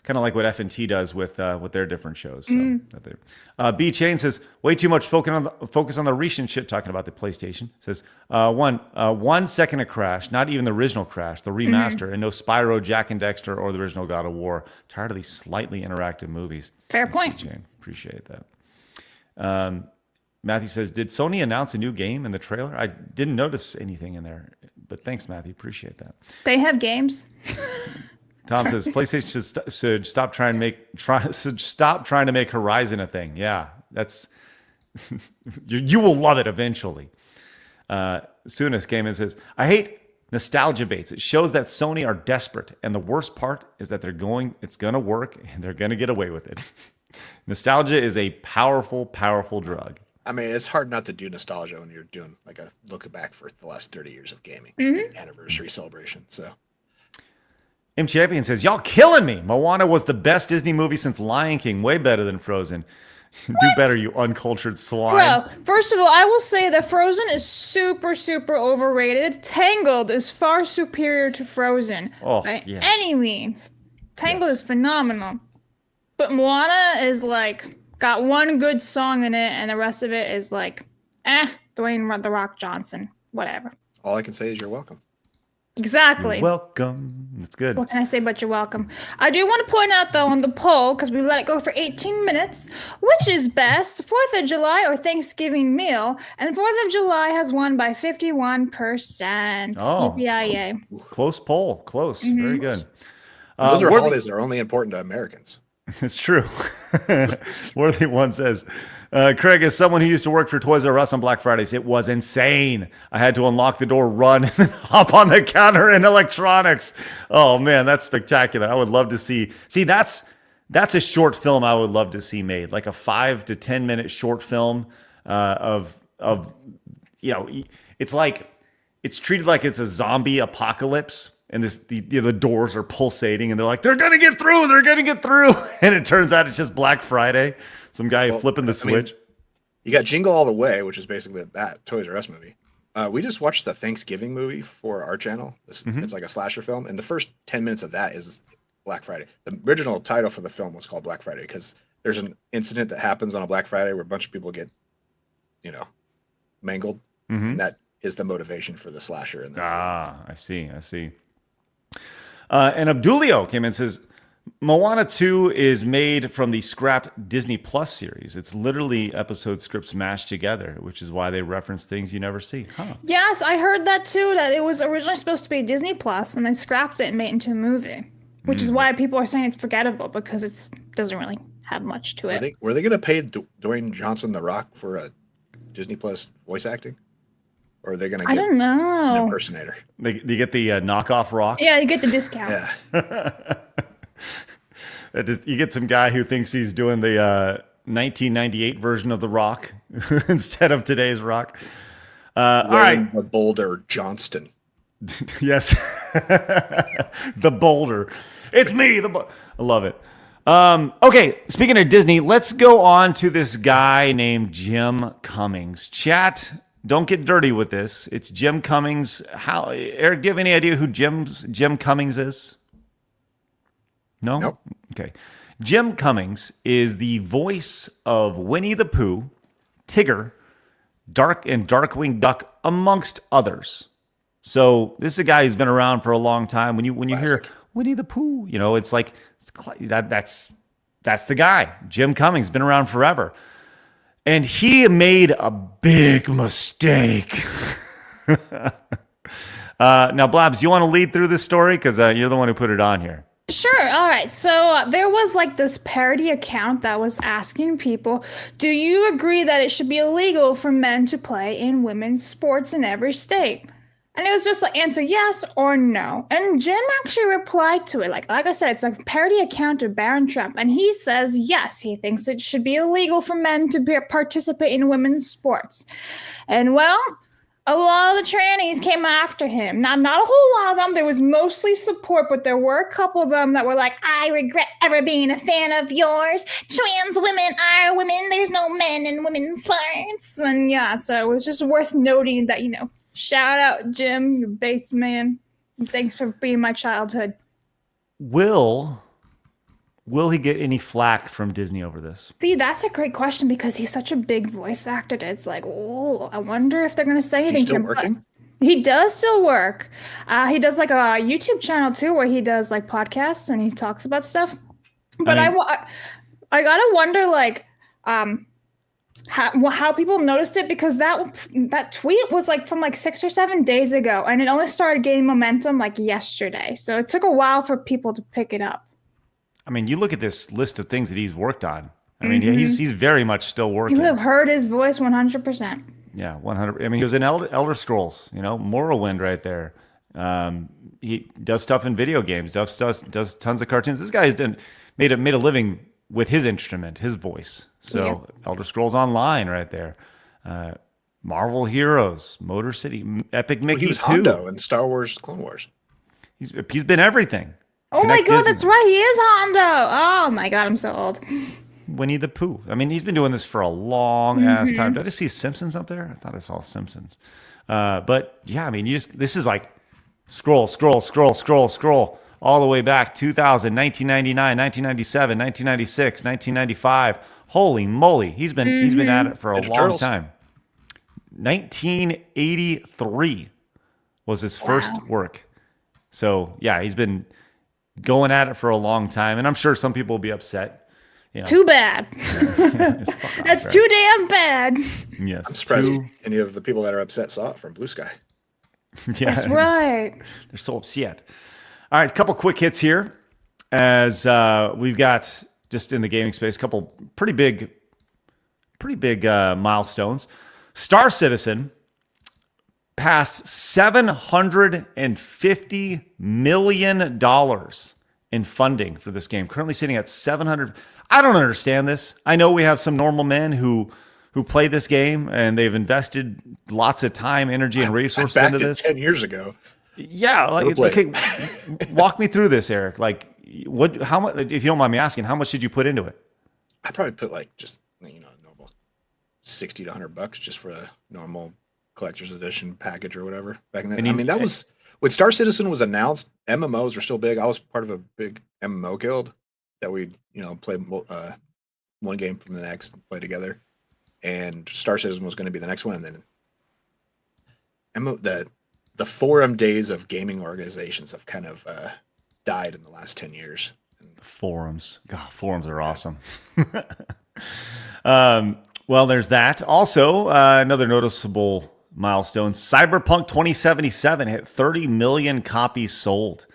Kind of like what F&T does with their different shows. So, B Chain says way too much focus on the recent shit talking about the PlayStation. Says 1 second of Crash, not even the original Crash, the remaster, and no Spyro, Jack and Dexter, or the original God of War. Tired of these slightly interactive movies. Fair point. B Chain, appreciate that. Matthew says, did Sony announce a new game in the trailer? I didn't notice anything in there, but thanks, Matthew. Appreciate that. They have games. Tom says PlayStation should stop trying to make Horizon a thing. Yeah, that's you will love it eventually. Soonest came in and says, I hate nostalgia baits. It shows that Sony are desperate, and the worst part is that it's gonna work and they're gonna get away with it. Nostalgia is a powerful, powerful drug. I mean, it's hard not to do nostalgia when you're doing like a look back for the last 30 years of gaming, anniversary celebration. So, M Champion says, y'all killing me. Moana was the best Disney movie since Lion King. Way better than Frozen. Do better, you uncultured swine. Well, first of all, I will say that Frozen is super, super overrated. Tangled is far superior to Frozen by any means. Tangled is phenomenal. But Moana is like, got one good song in it, and the rest of it is like, Dwayne The Rock Johnson, whatever. all I can say is you're welcome. Exactly. You're welcome. That's good. What can I say but you're welcome? I do want to point out, though, on the poll, because we let it go for 18 minutes, which is best, 4th of July or Thanksgiving meal? And 4th of July has won by 51%. Oh, yippee close poll. Close. Very good. Those are holidays that are only important to Americans. It's true. Worthy One says, Craig, as someone who used to work for Toys R Us on Black Fridays, it was insane. I had to unlock the door, run, and then hop on the counter in electronics. Oh, man, that's spectacular. I would love to see. See, that's a short film I would love to see made, like a 5 to 10 minute short film of it's like, it's treated like it's a zombie apocalypse. and the doors are pulsating, and they're like, they're gonna get through, and it turns out it's just Black Friday. Some guy flipping the switch. You got Jingle All the Way, which is basically that Toys R Us movie. We just watched the Thanksgiving movie for our channel. It's like a slasher film, and the first 10 minutes of that is Black Friday. The original title for the film was called Black Friday because there's an incident that happens on a Black Friday where a bunch of people get, mangled, and that is the motivation for the slasher. I see. And Abdulio came in and says, Moana 2 is made from the scrapped Disney Plus series. It's literally episode scripts mashed together, which is why they reference things you never see. Huh. Yes, I heard that too, that it was originally supposed to be Disney Plus and they scrapped it and made it into a movie, which is why people are saying it's forgettable because it doesn't really have much to it. Were they going to pay Dwayne Johnson The Rock for a Disney Plus voice acting? Or are they going to get an impersonator? They get the knockoff Rock? Yeah, you get the discount. Yeah. You get some guy who thinks he's doing the 1998 version of The Rock instead of today's Rock. All right. The Boulder Johnston. Yes. The Boulder. It's me. I love it. Okay, speaking of Disney, let's go on to this guy named Jim Cummings. Chat, don't get dirty with this. It's Jim Cummings. Eric, do you have any idea who Jim Cummings is? No? Nope. Okay. Jim Cummings is the voice of Winnie the Pooh, Tigger, Darkwing Duck, amongst others. So this is a guy who's been around for a long time. When you hear Winnie the Pooh, it's like that's the guy. Jim Cummings, been around forever. And he made a big mistake. Now, Blabs, you want to lead through this story? Because you're the one who put it on here. Sure. All right. So there was like this parody account that was asking people, do you agree that it should be illegal for men to play in women's sports in every state? And it was just like, answer yes or no. And Jim actually replied to it. Like I said, it's a parody account of Baron Trump. And he says, yes, he thinks it should be illegal for men to participate in women's sports. And well, a lot of the trannies came after him. Not a whole lot of them. There was mostly support, but there were a couple of them that were like, I regret ever being a fan of yours. Trans women are women. There's no men in women's sports. And yeah, so it was just worth noting that, shout out, Jim, you base man. Thanks for being my childhood. Will he get any flack from Disney over this? See, that's a great question because he's such a big voice actor. It's like, oh, I wonder if they're going to say anything. Is he still working? He does still work. He does like a YouTube channel too, where he does like podcasts and he talks about stuff. But I gotta wonder like how people noticed it because that tweet was like from like 6 or 7 days ago, and it only started gaining momentum like yesterday. So it took a while for people to pick it up. I mean, you look at this list of things that he's worked on. I mean, he's very much still working. You have heard his voice 100%. Yeah, 100. I mean, he was in Elder Scrolls, Morrowind right there. He does stuff in video games, does tons of cartoons. This guy's made a living with his instrument, his voice. So yeah. Elder Scrolls Online right there. Marvel Heroes, Motor City, Epic Mickey he was 2. Hondo in Star Wars Clone Wars. He's been everything. Oh my God, Disney. That's right. He is Hondo. Oh my God, I'm so old. Winnie the Pooh. I mean, he's been doing this for a long ass time. Did I just see Simpsons up there? I thought I saw Simpsons. But yeah, I mean, this is like scroll all the way back 2000, 1999, 1997, 1996, 1995. Holy moly, he's been at it for a long time. 1983 was his first work. So yeah, he's been going at it for a long time, and I'm sure some people will be upset. Too bad. That's too damn bad. Yes. I'm surprised any of the people that are upset saw it from Blue Sky. Yeah, that's right. They're so upset. All right, a couple quick hits here as we've got just in the gaming space, a couple pretty big milestones. Star Citizen passed $750 million in funding for this game. Currently sitting at 700. I don't understand this. I know we have some normal men who play this game and they've invested lots of time, energy, and resources into this. 10 years ago. Yeah, like Go play. okay, walk me through this, Eric. Like, what? How much? If you don't mind me asking, how much did you put into it? I probably put like just normal $60 to $100 just for a normal collector's edition package or whatever back in then. I mean, that was when Star Citizen was announced. MMOs were still big. I was part of a big MMO guild that we play one game from the next, play together, and Star Citizen was going to be the next one, and then the forum days of gaming organizations have kind of died in the last 10 years. Forums. God, forums are awesome. Well, there's that. Also, another noticeable milestone, Cyberpunk 2077 hit 30 million copies sold.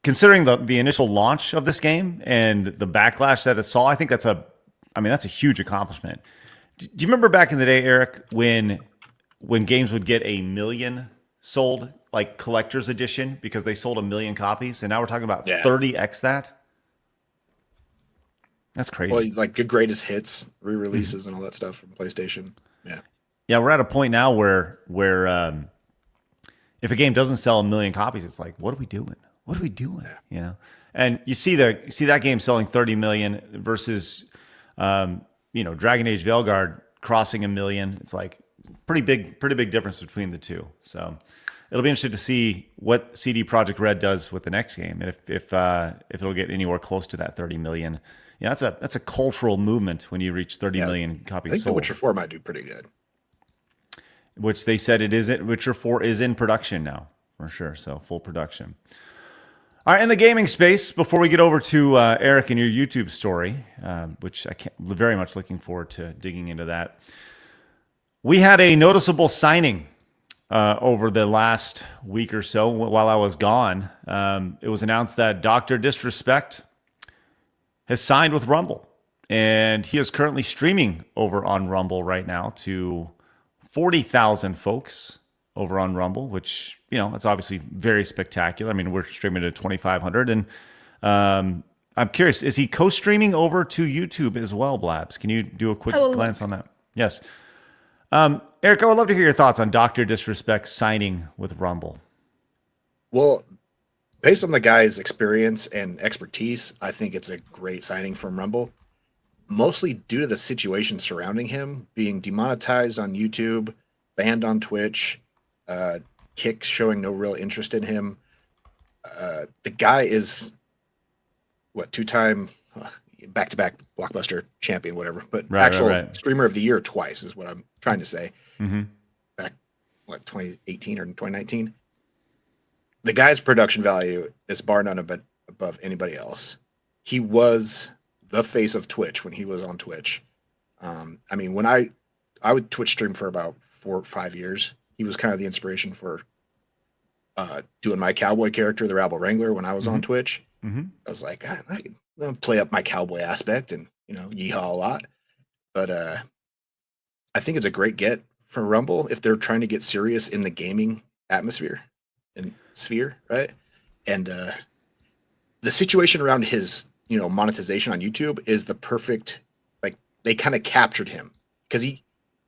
Considering the initial launch of this game and the backlash that it saw, I think that's a huge accomplishment. Do you remember back in the day, Eric, when games would get 1 million sold, like collector's edition, because they sold 1 million copies, and now we're talking about 30x that? That's crazy. Well, like good greatest hits, re-releases, and all that stuff from PlayStation. Yeah, we're at a point now where if a game doesn't sell 1 million copies, it's like, what are we doing? What are we doing? Yeah. And you see that game selling 30 million versus Dragon Age Veilguard crossing 1 million. It's like pretty big difference between the two. So it'll be interesting to see what CD Projekt Red does with the next game, and if it'll get anywhere close to that 30 million. Yeah, that's a cultural movement when you reach 30 million copies I think sold. The Witcher 4 might do pretty good. Which they said it isn't. Witcher 4 is in production now, for sure. So full production. All right, in the gaming space, before we get over to Eric and your YouTube story, which very much looking forward to digging into that. We had a noticeable signing over the last week or so while I was gone. It was announced that Dr. Disrespect has signed with Rumble, and he is currently streaming over on Rumble right now to 40,000 folks over on Rumble, which, it's obviously very spectacular. I mean, we're streaming to 2,500, and I'm curious, is he co-streaming over to YouTube as well, Blabs? Can you do a quick glance on that? Yes. Eric, I would love to hear your thoughts on Dr. Disrespect signing with Rumble. Well, based on the guy's experience and expertise, I think it's a great signing from Rumble, mostly due to the situation surrounding him being demonetized on YouTube, banned on Twitch, Kick showing no real interest in him. The guy is, two-time back-to-back Blockbuster champion, whatever, but right. Streamer of the Year twice is what I'm trying to say. Mm-hmm. Back, 2018 or 2019? The guy's production value is bar none above anybody else. He was the face of Twitch when he was on Twitch. When I would Twitch stream for about 4 or 5 years. He was kind of the inspiration for doing my cowboy character, the Rabble Wrangler, when I was on Twitch. Mm-hmm. I was like, I can play up my cowboy aspect and, yeehaw a lot. But I think it's a great get for Rumble if they're trying to get serious in the gaming atmosphere and sphere, right? And the situation around his, monetization on YouTube is the perfect, they kind of captured him because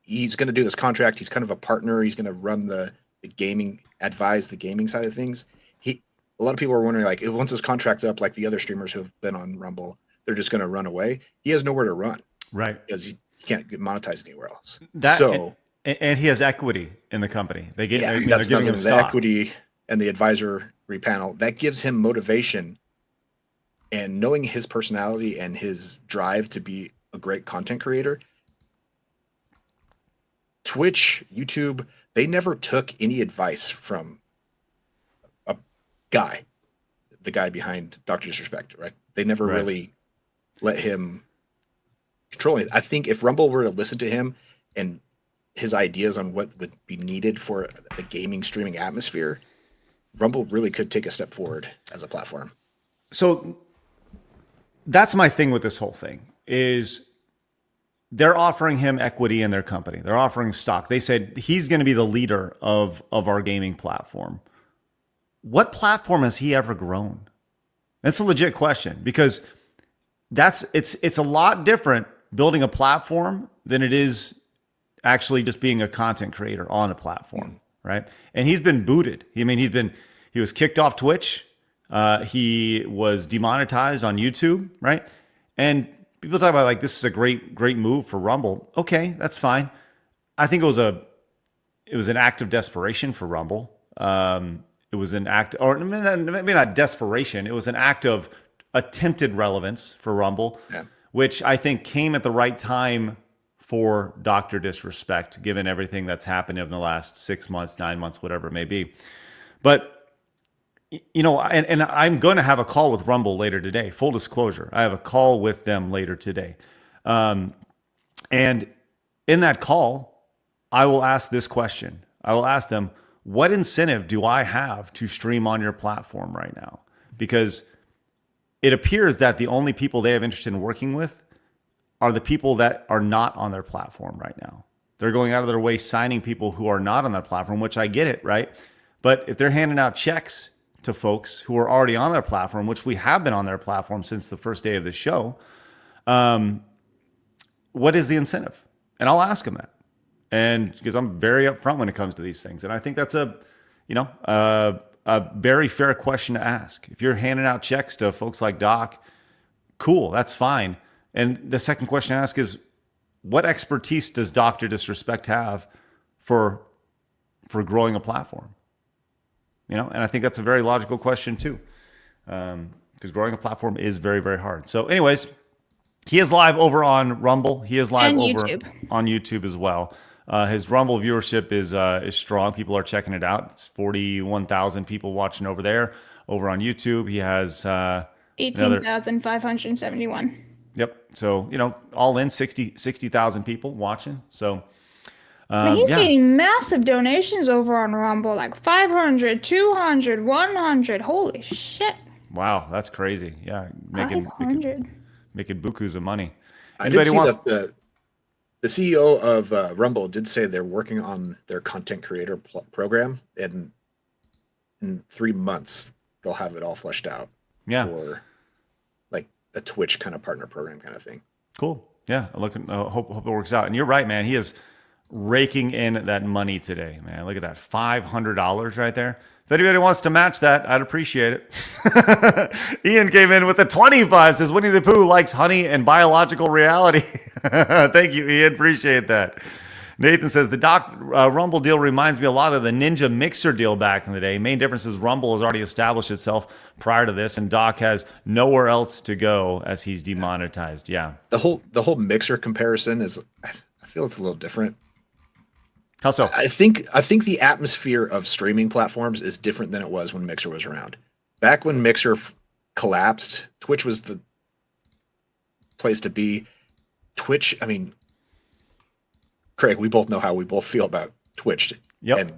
he's going to do this contract. He's kind of a partner. He's going to run the gaming, advise the gaming side of things. A lot of people are wondering, once his contract's up, like the other streamers who have been on Rumble, they're just going to run away. He has nowhere to run. Right. Because he can't get monetized anywhere else. And he has equity in the company. They're giving him the equity and the advisory panel. That gives him motivation, and knowing his personality and his drive to be a great content creator. Twitch, YouTube, they never took any advice from a guy, the guy behind Dr. Disrespect, right? They never really let him control it. I think if Rumble were to listen to him and his ideas on what would be needed for the gaming streaming atmosphere, Rumble really could take a step forward as a platform. So that's my thing with this whole thing is they're offering him equity in their company. They're offering stock. They said he's going to be the leader of our gaming platform. What platform has he ever grown? That's a legit question because it's a lot different building a platform than it is actually just being a content creator on a platform, right? And he's been booted. He was kicked off Twitch. He was demonetized on YouTube, right? And people talk about like this is a great move for Rumble. Okay, that's fine. I think it was an act of desperation for Rumble. It was an act, or maybe not desperation. It was an act of attempted relevance for Rumble, which I think came at the right time for Dr. Disrespect, given everything that's happened in the last 6 months, 9 months, whatever it may be. But, you know, and I'm going to have a call with Rumble later today. Full disclosure, I have a call with them later today. And in that call, I will ask this question. I will ask them, what incentive do I have to stream on your platform right now? Because it appears that the only people they have interest in working with are the people that are not on their platform right now. They're going out of their way signing people who are not on their platform, which I get it, right? But if they're handing out checks to folks who are already on their platform, which we have been on their platform since the first day of the show, what is the incentive? And I'll ask them that. And because I'm very upfront when it comes to these things. And I think that's a very fair question to ask. If you're handing out checks to folks like Doc, cool, that's fine. And the second question to ask is, what expertise does Dr. Disrespect have for growing a platform? You know, and I think that's a very logical question too. Because growing a platform is very, very hard. So anyways, he is live over on Rumble. He is live And over YouTube. on YouTube as well. His Rumble viewership is strong. People are checking it out. It's 41,000 people watching over there. Over on YouTube, he has 18,571. Yep. So, you know, all in 60,000 people watching. So, But he's getting massive donations over on Rumble, like 500, 200, 100. Holy shit. Wow, that's crazy. Yeah, making 500. bukus of money. I did see that the CEO of Rumble did say they're working on their content creator program, and in 3 months they'll have it all fleshed out. Yeah. For like a Twitch kind of partner program kind of thing. Cool. Yeah. Hope it works out. And you're right, man. He is raking in that money today, man. Look at that. $500 right there. If anybody wants to match that, I'd appreciate it. Ian came in with a 25, says Winnie the Pooh likes honey and biological reality. Thank you, Ian. Appreciate that. Nathan says the Doc Rumble deal reminds me a lot of the Ninja Mixer deal back in the day. Main difference is Rumble has already established itself prior to this, and Doc has nowhere else to go as he's demonetized. Yeah. The whole Mixer comparison is, I feel it's a little different. How so? I think the atmosphere of streaming platforms is different than it was when Mixer was around. Back when Mixer collapsed, Twitch was the place to be. Twitch, I mean, Craig, we both know how we both feel about Twitch. Yep. And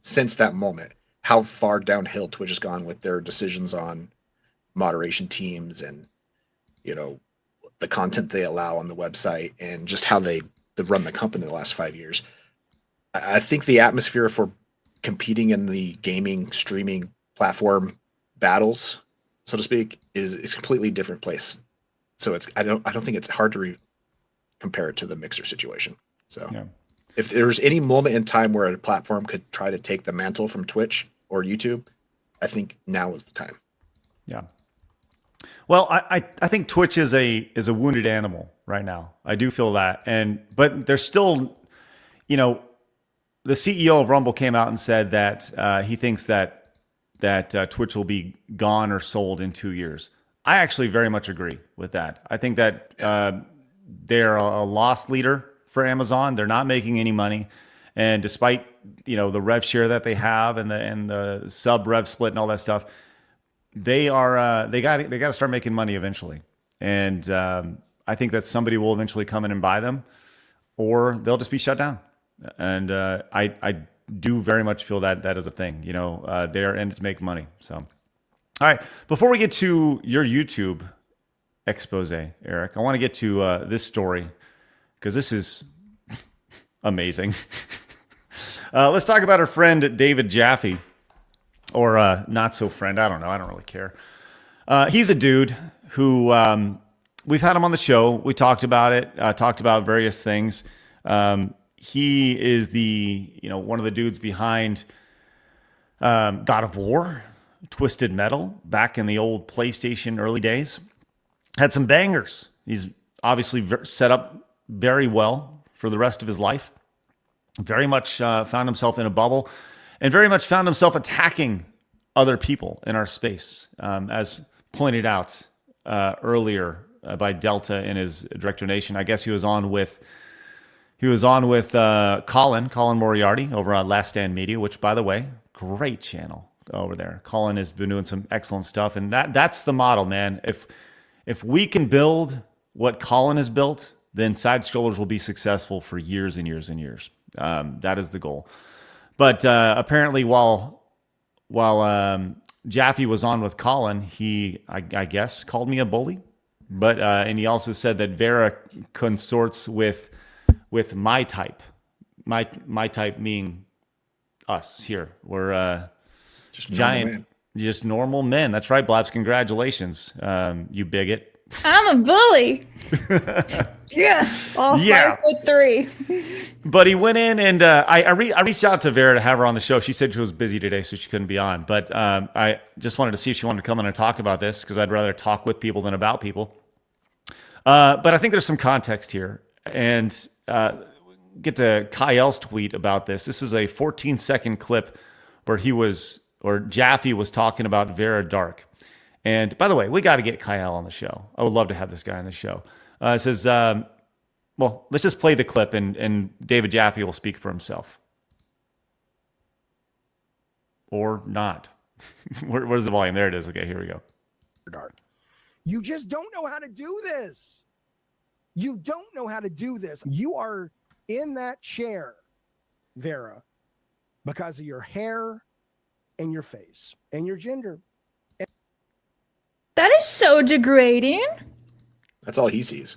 since that moment, how far downhill Twitch has gone with their decisions on moderation teams and, you know, the content they allow on the website and just how they run the company the last 5 years. I think the atmosphere for competing in the gaming streaming platform battles, so to speak, is a completely different place. So I don't think it's hard to compare it to the Mixer situation. So yeah. If there's any moment in time where a platform could try to take the mantle from Twitch or YouTube, I think now is the time. Yeah. Well, I think Twitch is a wounded animal right now. I do feel that, but there's still, you know, the CEO of Rumble came out and said that he thinks that Twitch will be gone or sold in 2 years. I actually very much agree with that. I think that they're a loss leader for Amazon. They're not making any money, and despite, you know, the rev share that they have and the sub rev split and all that stuff, they got to start making money eventually. And I think that somebody will eventually come in and buy them, or they'll just be shut down. And I do very much feel that is a thing. You know, they are in it to make money. So, all right. Before we get to your YouTube expose, Eric, I want to get to this story because this is amazing. Let's talk about our friend David Jaffe, or not so friend. I don't know. I don't really care. He's a dude who we've had him on the show. We talked about it. Talked about various things. he is one of the dudes behind God of War, Twisted Metal, back in the old PlayStation early days. Had some bangers. He's obviously set up very well for the rest of his life. Very much found himself in a bubble, and very much found himself attacking other people in our space, as pointed out earlier by Delta in his Director Nation. I guess he was on with Colin Moriarty over on Last Stand Media, which, by the way, great channel over there. Colin has been doing some excellent stuff, and that's the model, man. If we can build what Colin has built, then side scrollers will be successful for years and years and years. That is the goal. But apparently, while Jaffe was on with Colin, he, I guess, called me a bully. But and he also said that Vara consorts with my type. My type meaning us here. We're Just giant, just normal men. That's right, Blabs. Congratulations, you bigot. I'm a bully. Yes, all 5'3". But he went in, and I reached out to Vara to have her on the show. She said she was busy today, so she couldn't be on. But I just wanted to see if she wanted to come in and talk about this, because I'd rather talk with people than about people. But I think there's some context here, and get to Kyle's tweet about this. This is a 14-second clip where Jaffe was talking about Vara Dark. And by the way, we got to get Kyle on the show. I would love to have this guy on the show. It says, well, let's just play the clip, and David Jaffe will speak for himself. Or not. Where's the volume? There it is. Okay, here we go. Dark. You just don't know how to do this. You don't know how to do this. You are in that chair, Vara, because of your hair and your face and your gender. That is so degrading. That's all he sees.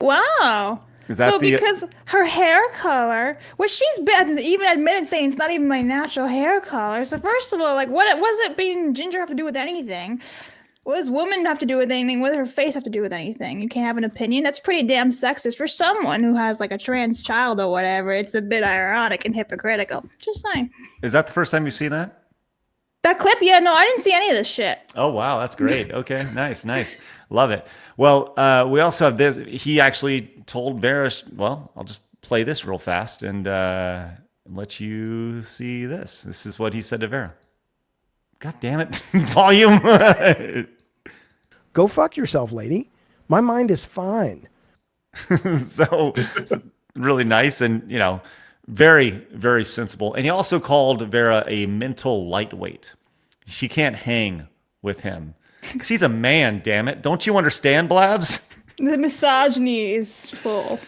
Wow. So because her hair color, which she's been even admitted saying it's not even my natural hair color. So first of all, like, what was it being ginger have to do with anything? What does woman have to do with anything? What does her face have to do with anything? You can't have an opinion? That's pretty damn sexist for someone who has like a trans child or whatever. It's a bit ironic and hypocritical. Just saying. Is that the first time you've seen that? That clip? Yeah, no, I didn't see any of this shit. Oh, wow. That's great. Okay. Nice. Love it. Well, we also have this. He actually told Vara, well, I'll just play this real fast and let you see this. This is what he said to Vara. God damn it. Volume. Go fuck yourself, lady. My mind is fine. So really nice and, very, very sensible. And he also called Vara a mental lightweight. She can't hang with him because he's a man, damn it. Don't you understand, Blabs? The misogyny is full.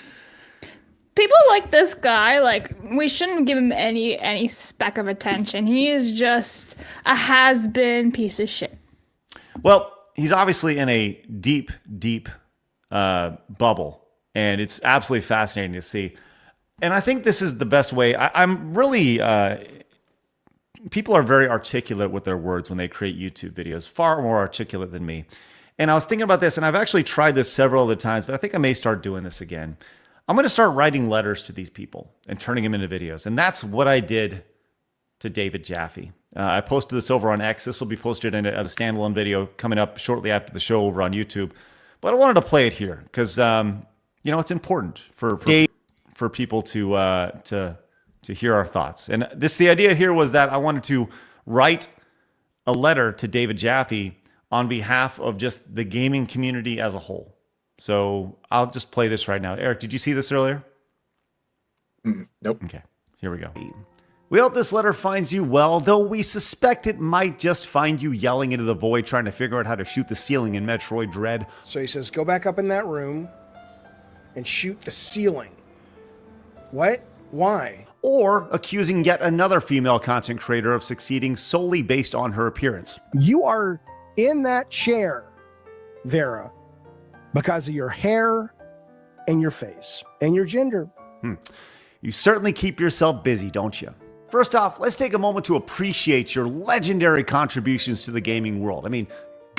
People like this guy, like, we shouldn't give him any speck of attention. He is just a has-been piece of shit. Well, he's obviously in a deep bubble, and it's absolutely fascinating to see. And I think this is the best way. I'm really, people are very articulate with their words when they create YouTube videos, far more articulate than me. And I was thinking about this, and I've actually tried this several other times, but I think I may start doing this again. I'm going to start writing letters to these people and turning them into videos. And that's what I did to David Jaffe. I posted this over on X. This will be posted as a standalone video coming up shortly after the show over on YouTube. But I wanted to play it here because, it's important for people to hear our thoughts. And the idea here was that I wanted to write a letter to David Jaffe on behalf of just the gaming community as a whole. So I'll just play this right now. Eric, did you see this earlier? Nope. Okay, here we go. We hope this letter finds you well, though we suspect it might just find you yelling into the void trying to figure out how to shoot the ceiling in Metroid Dread. So he says, go back up in that room and shoot the ceiling. What? Why? Or accusing yet another female content creator of succeeding solely based on her appearance. You are in that chair, Vara, because of your hair and your face and your gender. You certainly keep yourself busy, don't you? First off, let's take a moment to appreciate your legendary contributions to the gaming world. I mean,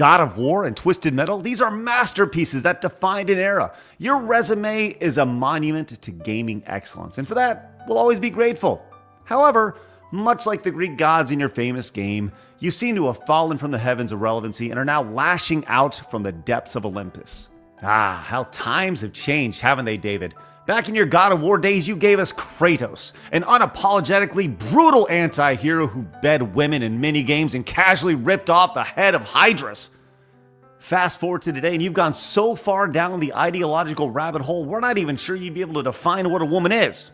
God of War and Twisted Metal, these are masterpieces that defined an era. Your resume is a monument to gaming excellence, and for that, we'll always be grateful. However, much like the Greek gods in your famous game, you seem to have fallen from the heavens of relevancy and are now lashing out from the depths of Olympus. Ah, how times have changed, haven't they, David? Back in your God of War days, you gave us Kratos, an unapologetically brutal anti-hero who bed women in minigames and casually ripped off the head of Hydrus. Fast forward to today, and you've gone so far down the ideological rabbit hole, we're not even sure you'd be able to define what a woman is.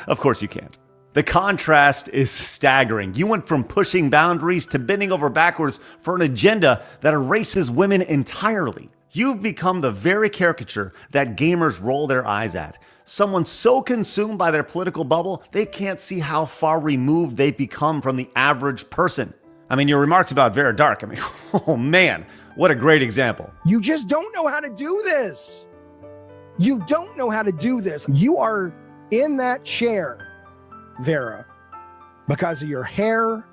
Of course you can't. The contrast is staggering. You went from pushing boundaries to bending over backwards for an agenda that erases women entirely. You've become the very caricature that gamers roll their eyes at. Someone so consumed by their political bubble, they can't see how far removed they've become from the average person. I mean, your remarks about Vara Dark, oh man, what a great example. You just don't know how to do this. You don't know how to do this. You are in that chair, Vara, because of your hair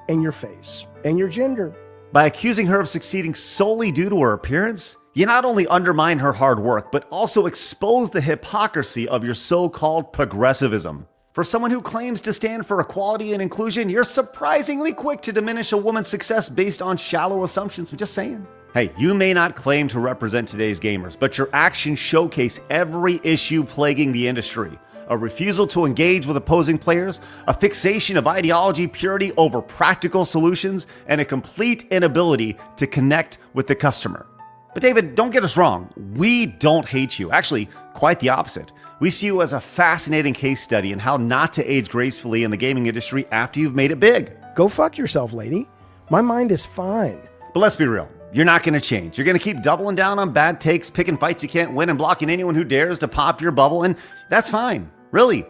and your face and your gender. By accusing her of succeeding solely due to her appearance, you not only undermine her hard work, but also expose the hypocrisy of your so-called progressivism. For someone who claims to stand for equality and inclusion, you're surprisingly quick to diminish a woman's success based on shallow assumptions. I'm just saying. Hey, you may not claim to represent today's gamers, but your actions showcase every issue plaguing the industry. A refusal to engage with opposing players, a fixation of ideology purity over practical solutions, and a complete inability to connect with the customer. But David, don't get us wrong. We don't hate you. Actually, quite the opposite. We see you as a fascinating case study in how not to age gracefully in the gaming industry after you've made it big. Go fuck yourself, lady. My mind is fine. But let's be real. You're not going to change. You're going to keep doubling down on bad takes, picking fights you can't win, and blocking anyone who dares to pop your bubble, and that's fine. Really,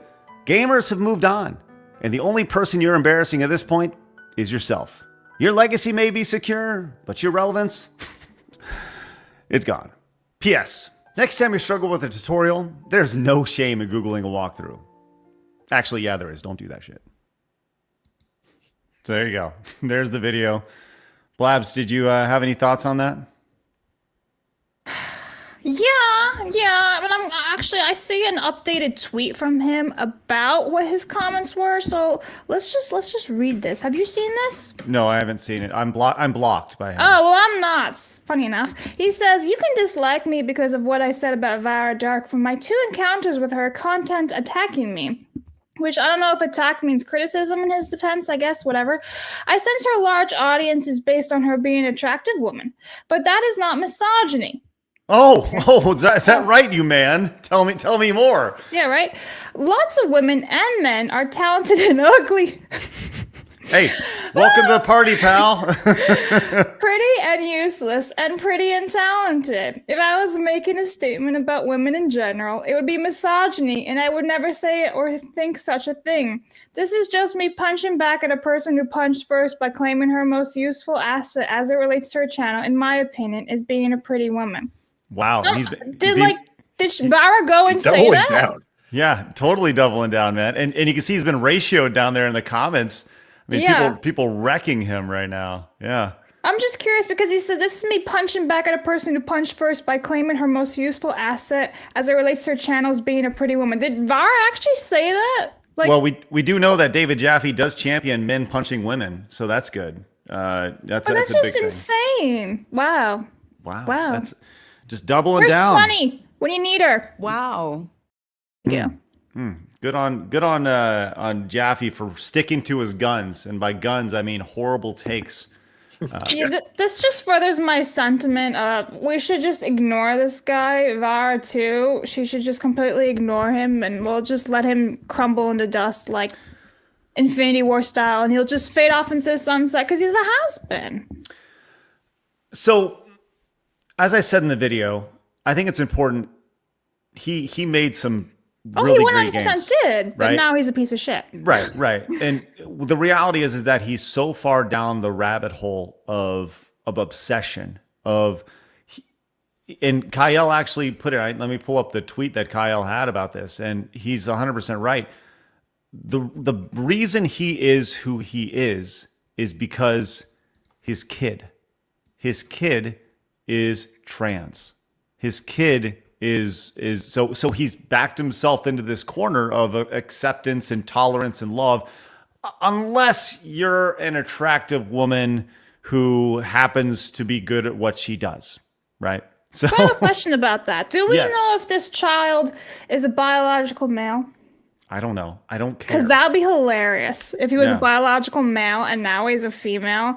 gamers have moved on, and the only person you're embarrassing at this point is yourself. Your legacy may be secure, but your relevance, it's gone. P.S. Next time you struggle with a tutorial, there's no shame in Googling a walkthrough. Actually, yeah, there is. Don't do that shit. So there you go. There's the video. Blabs, did you have any thoughts on that? Yeah, but I see an updated tweet from him about what his comments were. So let's just read this. Have you seen this? No, I haven't seen it. I'm blocked by him. Oh, well, I'm not. Funny enough. He says, you can dislike me because of what I said about Vara Dark from my 2 encounters with her content attacking me. Which I don't know if attack means criticism in his defense, I guess, whatever. I sense her large audience is based on her being an attractive woman. But that is not misogyny. Oh, is that right, you man? Tell me more. Yeah, right? Lots of women and men are talented and ugly. Hey, welcome to the party, pal. Pretty and useless, and pretty and talented. If I was making a statement about women in general, it would be misogyny, and I would never say it or think such a thing. This is just me punching back at a person who punched first by claiming her most useful asset as it relates to her channel, in my opinion, is being a pretty woman. Wow. So, did Vara go and say that? Down. Yeah, totally doubling down, man. And you can see he's been ratioed down there in the comments. I mean, people wrecking him right now. Yeah. I'm just curious because he said, this is me punching back at a person who punched first by claiming her most useful asset as it relates to her channel as being a pretty woman. Did Vara actually say that? Well, we do know that David Jaffe does champion men punching women, so that's good. That's a big just thing. insane. Wow. That's just doubling Where's down. Sunny? When you need her? Wow. Yeah. Good on Jaffe for sticking to his guns, and by guns I mean horrible takes. This just furthers my sentiment. We should just ignore this guy, Vara too. She should just completely ignore him, and we'll just let him crumble into dust like Infinity War style, and he'll just fade off into the sunset because he's the has-been. So, as I said in the video, I think it's important. He made some really great games. He 100% did, but right? now he's a piece of shit. Right. And the reality is that he's so far down the rabbit hole of obsession and Kyle actually put it. Let me pull up the tweet that Kyle had about this, and he's 100% right. The reason he is who he is because his kid his kid is trans. His kid is so he's backed himself into this corner of acceptance and tolerance and love, unless you're an attractive woman who happens to be good at what she does, right? So I have a question about that. Do we Yes. know if this child is a biological male? I don't know. I don't care. Because that would be hilarious if he was Yeah. a biological male and now he's a female,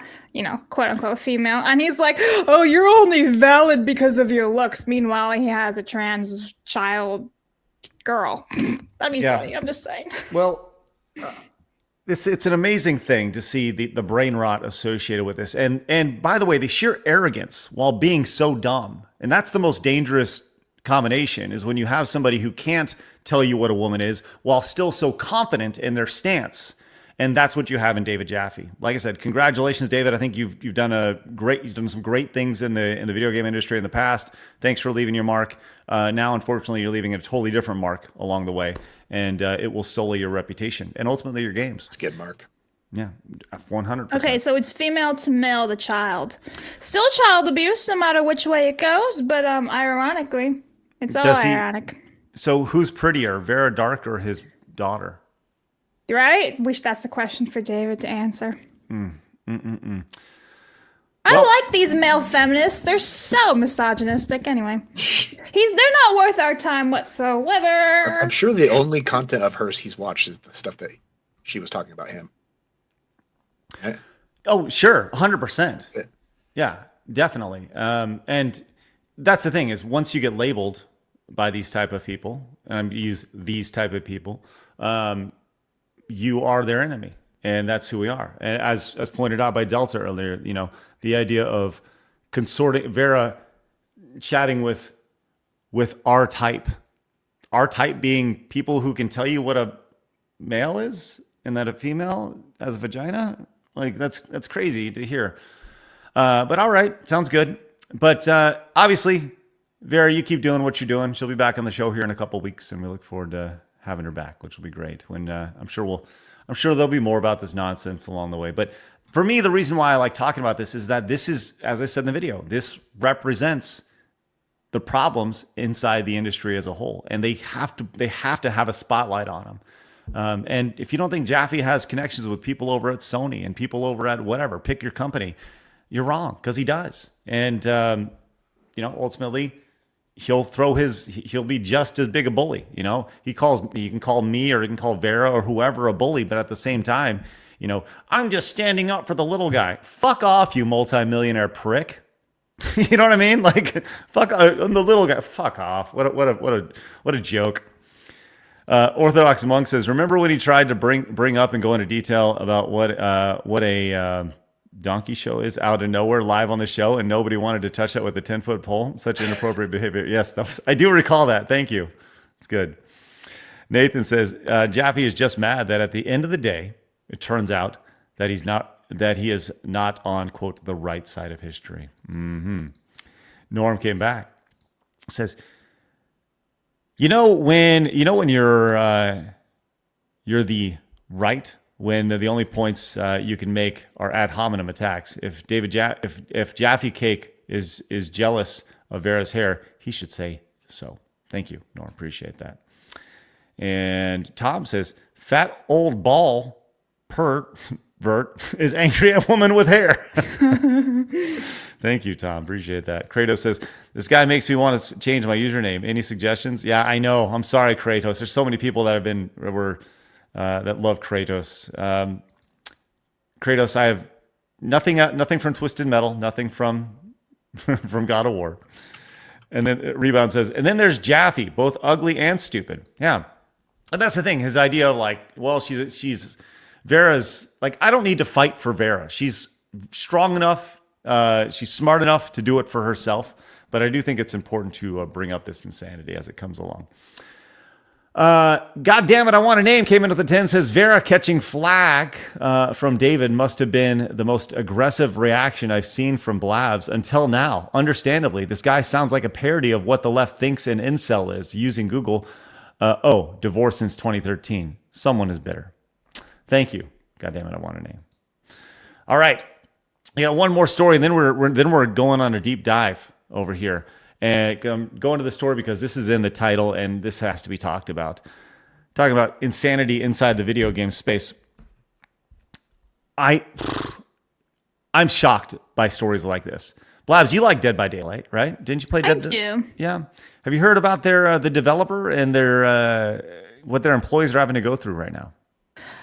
quote unquote female. And he's like, oh, you're only valid because of your looks. Meanwhile, he has a trans child girl. That'd be Yeah. funny. I'm just saying. Well, it's an amazing thing to see the brain rot associated with this. And by the way, the sheer arrogance while being so dumb. And that's the most dangerous combination, is when you have somebody who can't tell you what a woman is while still so confident in their stance. And that's what you have in David Jaffe. Like I said, congratulations, David. I think you've done some great things in the video game industry in the past. Thanks for leaving your mark. Now, unfortunately, you're leaving a totally different mark along the way, and it will sully your reputation and ultimately your games. Skid mark. Yeah, 100%. Okay, so it's female to male, the child. Still child abuse, no matter which way it goes, but ironically, it's all Does he- ironic. So who's prettier, Vera Dark or his daughter? Right? Wish that's the question for David to answer. Well- I like these male feminists. They're so misogynistic. Anyway, they're not worth our time whatsoever. I'm sure the only content of hers he's watched is the stuff that she was talking about him. Right? Oh, sure, 100%. Yeah. Yeah, definitely. And that's the thing, is once you get labeled by these type of people, and I'm use these type of people, you are their enemy, and that's who we are. And as pointed out by Delta earlier, the idea of consorting, Vera chatting with our type being people who can tell you what a male is and that a female has a vagina. Like that's crazy to hear. But all right, sounds good. But obviously, Vera, you keep doing what you're doing. She'll be back on the show here in a couple of weeks, and we look forward to having her back, which will be great. When I'm sure there'll be more about this nonsense along the way. But for me, the reason why I like talking about this is that this is, as I said in the video, this represents the problems inside the industry as a whole, and they have to have a spotlight on them. And if you don't think Jaffe has connections with people over at Sony and people over at whatever, pick your company, you're wrong, because he does. And ultimately, he'll be just as big a bully. You can call me or you can call Vera or whoever a bully, but at the same time, I'm just standing up for the little guy. Fuck off, you multimillionaire prick. You know what I mean? Like, fuck, I'm the little guy. Fuck off. What a joke. Orthodox Monk says, remember when he tried to bring up and go into detail about what a donkey show is out of nowhere live on the show, and nobody wanted to touch that with a 10-foot pole? Such inappropriate behavior. Yes, I do recall that. Thank you. It's good. Nathan says, Jaffe is just mad that at the end of the day, it turns out that he is not on, quote, the right side of history. Norm came back, says, when you're the right, when the only points you can make are ad hominem attacks. If if Jaffe Cake is jealous of Vera's hair, he should say so. Thank you, Norm. Appreciate that. And Tom says, fat old ball Vert is angry at woman with hair. Thank you, Tom. Appreciate that. Kratos says, this guy makes me want to change my username. Any suggestions? Yeah, I know. I'm sorry, Kratos. There's so many people that that love Kratos. Kratos, I have nothing from Twisted Metal, nothing from God of War. And then Rebound says, and then there's Jaffe, both ugly and stupid. Yeah. And that's the thing. His idea of like, well, she's Vera's like, I don't need to fight for Vera. She's strong enough. She's smart enough to do it for herself. But I do think it's important to bring up this insanity as it comes along. God damn it, I want a name. Came in with the 10, says Vera catching flack from David must have been the most aggressive reaction I've seen from Blabs until now. Understandably, this guy sounds like a parody of what the left thinks an incel is, using Google. Divorce since 2013. Someone is bitter. Thank you. God damn it, I want a name. All right. Yeah, one more story, and then we're going on a deep dive over here, and going to the story because this is in the title, and this has to be talked about. Talking about insanity inside the video game space. I'm shocked by stories like this. Blabs, you like Dead by Daylight, right? Didn't you play Dead? I do. Yeah. Have you heard about the developer and their what their employees are having to go through right now?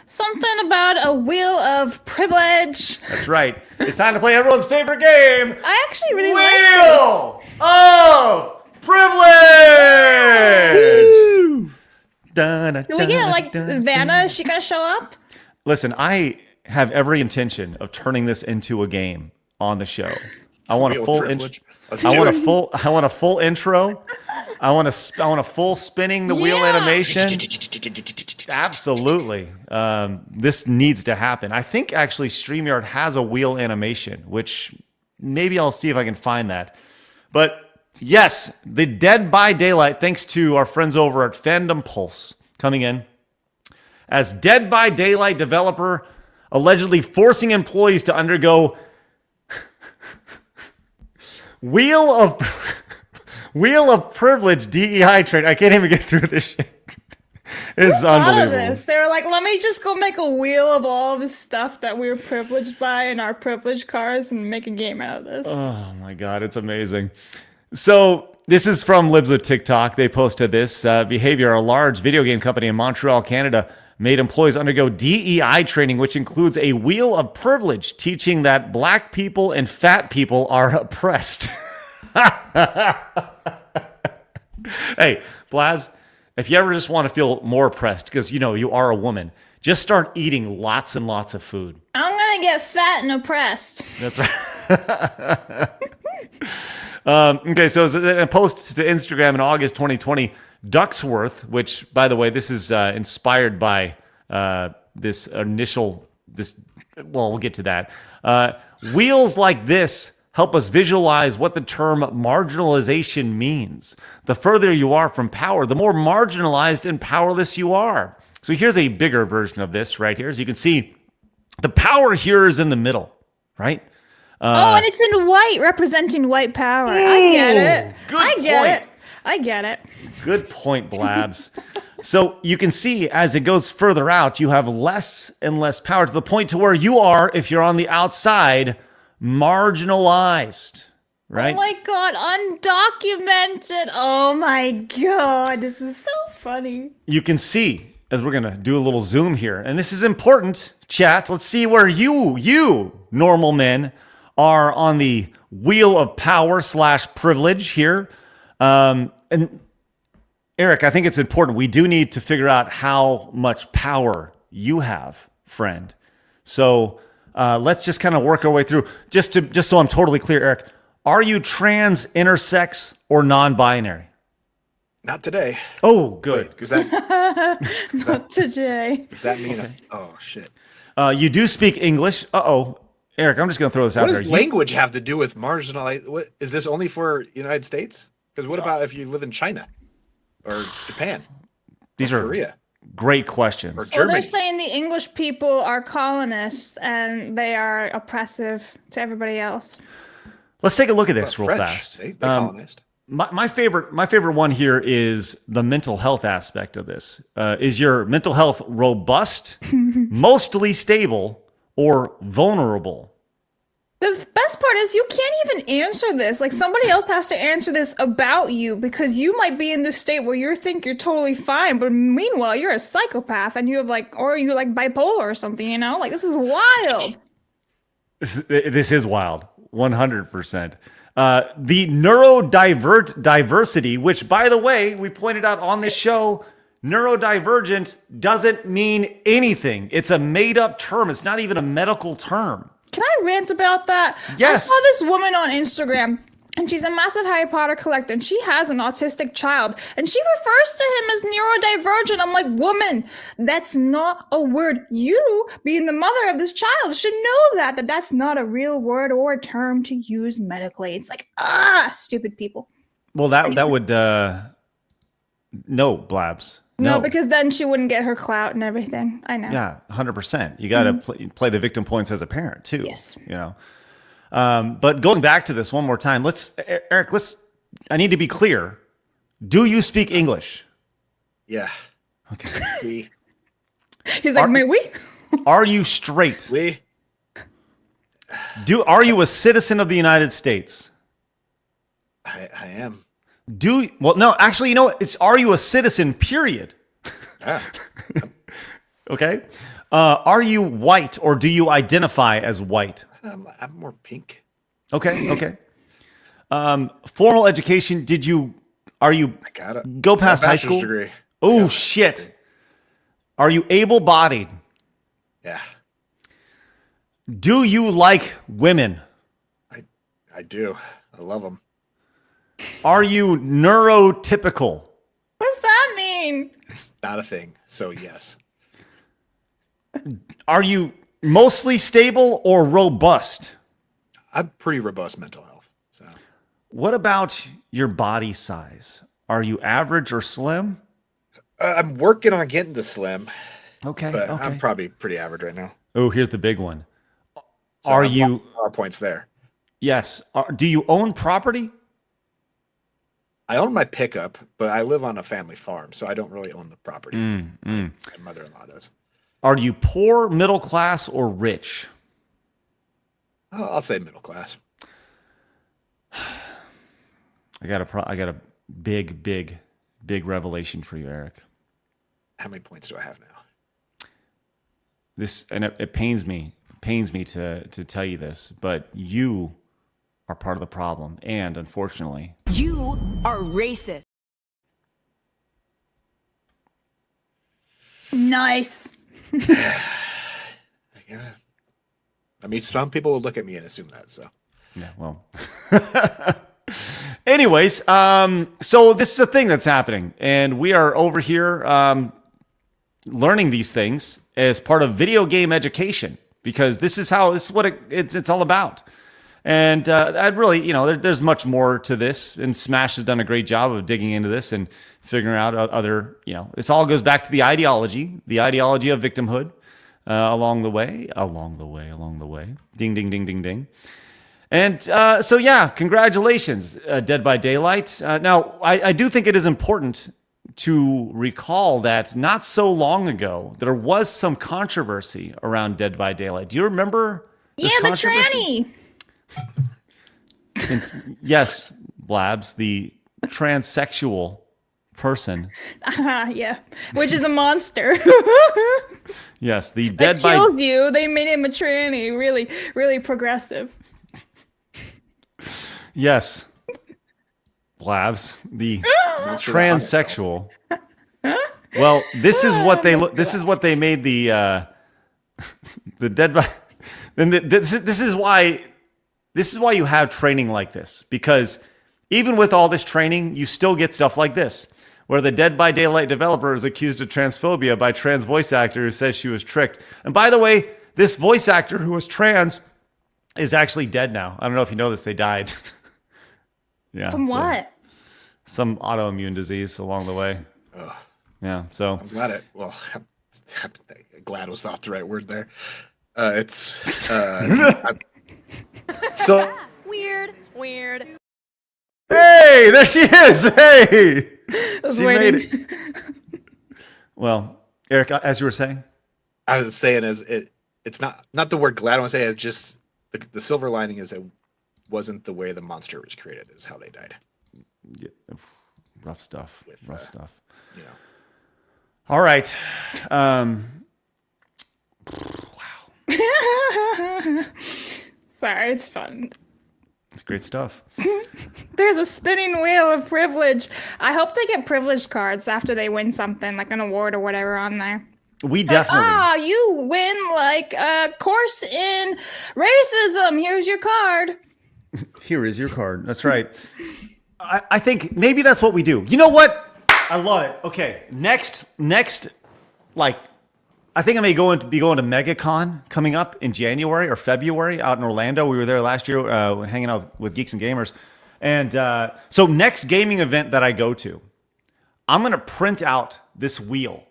Something about a wheel of privilege. That's right. It's time to play everyone's favorite game. I actually really like it. Wheel of Privilege. Do we get like Vanna? Is she gonna show up? Listen, I have every intention of turning this into a game on the show. I want a Wheel of full Privilege. Let's I do want it. a full. I want a full intro. I want a full spinning the wheel Yeah. animation. Absolutely, this needs to happen. I think actually StreamYard has a wheel animation, which maybe I'll see if I can find that. But yes, the Dead by Daylight. Thanks to our friends over at Fandom Pulse coming in as Dead by Daylight developer, allegedly forcing employees to undergo Wheel of Privilege DEI training. I can't even get through this shit. It's Out of unbelievable. this, they were like, "Let me just go make a wheel of all the stuff that we were privileged by in our privileged cars and make a game out of this." Oh my god, it's amazing. So this is from Libs of TikTok. They posted this behavior. A large video game company in Montreal, Canada, made employees undergo DEI training, which includes a wheel of privilege, teaching that black people and fat people are oppressed. Hey, Blabs, if you ever just want to feel more oppressed, because you are a woman, just start eating lots and lots of food. I'm gonna get fat and oppressed. That's right. Okay, so in a post to Instagram in August 2020, Ducksworth, which, by the way, this is inspired by we'll get to that. Wheels like this help us visualize what the term marginalization means. The further you are from power, the more marginalized and powerless you are. So here's a bigger version of this right here. As you can see, the power here is in the middle, right? And it's in white, representing white power. I get it. Good I get point. it. I get it. Good point, Blabs. So you can see as it goes further out, you have less and less power to the point to where you are, if you're on the outside, marginalized, right? Oh my god, undocumented. Oh my god, this is so funny. You can see, as we're going to do a little zoom here, and this is important, chat. Let's see where you normal men are on the wheel of power / privilege here. And Eric, I think it's important. We do need to figure out how much power you have, friend. So let's just kind of work our way through. Just so I'm totally clear, Eric, are you trans, intersex, or non-binary? Not today. Oh, good. Because that Not today. does that mean? Oh shit. You do speak English. Uh-oh. Eric, I'm just going to throw this out What there. does language have to do with marginalized? What is this only for United States? Because what about if you live in China or Japan? These or are Korea great questions. or Well, Germany. they're saying the English people are colonists and they are oppressive to everybody else. Let's take a look at this real French, fast. they colonized. My favorite one here is the mental health aspect of this. Is your mental health robust, mostly stable, or vulnerable? The best part is you can't even answer this. Like somebody else has to answer this about you because you might be in this state where you think you're totally fine, but meanwhile you're a psychopath and you have or you're like bipolar or something, Like this is wild. This is wild, 100%. The neurodiversity, which, by the way, we pointed out on this show, neurodivergent doesn't mean anything. It's a made-up term. It's not even a medical term. Can I rant about that? Yes. I saw this woman on Instagram, and she's a massive Harry Potter collector, and she has an autistic child, and she refers to him as neurodivergent. I'm like, woman, that's not a word. You, being the mother of this child, should know that that's not a real word or a term to use medically. It's like, stupid people. Well, that would no, Blabs. No, because then she wouldn't get her clout and everything. I know. Yeah, 100%. You got to play the victim points as a parent too. Yes. But going back to this one more time, Eric, I need to be clear. Do you speak English? Yeah. Okay. See, He's like, may we? Are you straight? we. Are you a citizen of the United States? I am. No, actually, you know what? Are you a citizen, period? Ah, Okay. Are you white or do you identify as white? I'm more pink. Okay. Formal education. Are you I got it. go past high Bachelor's school? degree. Oh, Yeah. shit. Are you able-bodied? Yeah, Do you like women? I do. I love them. Are you neurotypical? What does that mean? It's not a thing. So yes, Are you mostly stable or robust? I'm pretty robust mental health. So What about your body size? Are you average or slim? I'm working on getting to slim, Okay. but I'm probably pretty average right now. Oh, here's the big one. So Are I've you? lost power points there? Yes. Do you own property? I own my pickup, but I live on a family farm, so I don't really own the property. My mother-in-law does. Are you poor, middle class, or rich? I'll say middle class. I got a big revelation for you, Eric. How many points do I have now? It pains me to tell you this, but you are part of the problem, and unfortunately, You are racist. Nice. I mean, some people will look at me and assume that. So yeah. Well. Anyways, so this is a thing that's happening, and we are over here learning these things as part of video game education because this is what it's all about. And I'd really, there's much more to this, and Smash has done a great job of digging into this and figuring out other, this all goes back to the ideology of victimhood along the way. Ding, ding, ding, ding, ding. And so, yeah, congratulations, Dead by Daylight. Now, I do think it is important to recall that not so long ago, there was some controversy around Dead by Daylight. Do you remember this Yeah, the controversy? tranny. Yes, Blabs, the transsexual person. Yeah, which is a monster. Yes, the That Dead by... kills you. They made him a tranny. Really, really progressive. Yes. Blabs, the Monster that hung transsexual. Well, this is what they look. This is what they made the Dead by. Then this is why you have training like this, because even with all this training, you still get stuff like this, where the Dead by Daylight developer is accused of transphobia by trans voice actor who says she was tricked. And by the way, this voice actor who was trans is actually dead now. I don't know if you know this. They died. Yeah. From so what? some autoimmune disease along the way. Ugh. Yeah. So I'm glad glad was not the right word there. It's so Weird. hey, there she is. Hey, I was she waiting. made it. Well, Eric, as you were saying, I was saying it's not the word glad. I want to say it's just the silver lining is it wasn't the way the monster was created. Is how they died. yeah, rough stuff. Rough stuff. You know. All right. Sorry, it's fun. It's great stuff. There's a spinning wheel of privilege. I hope they get privilege cards after they win something, like an award or whatever on there. We definitely. You win like a course in racism. Here's your card. Here is your card. That's right. I think maybe that's what we do. You know what? I love it. Okay, next, like, I think I may be going to MegaCon coming up in January or February out in Orlando. We were there last year hanging out with Geeks and Gamers. And so next gaming event that I go to, I'm going to print out this wheel.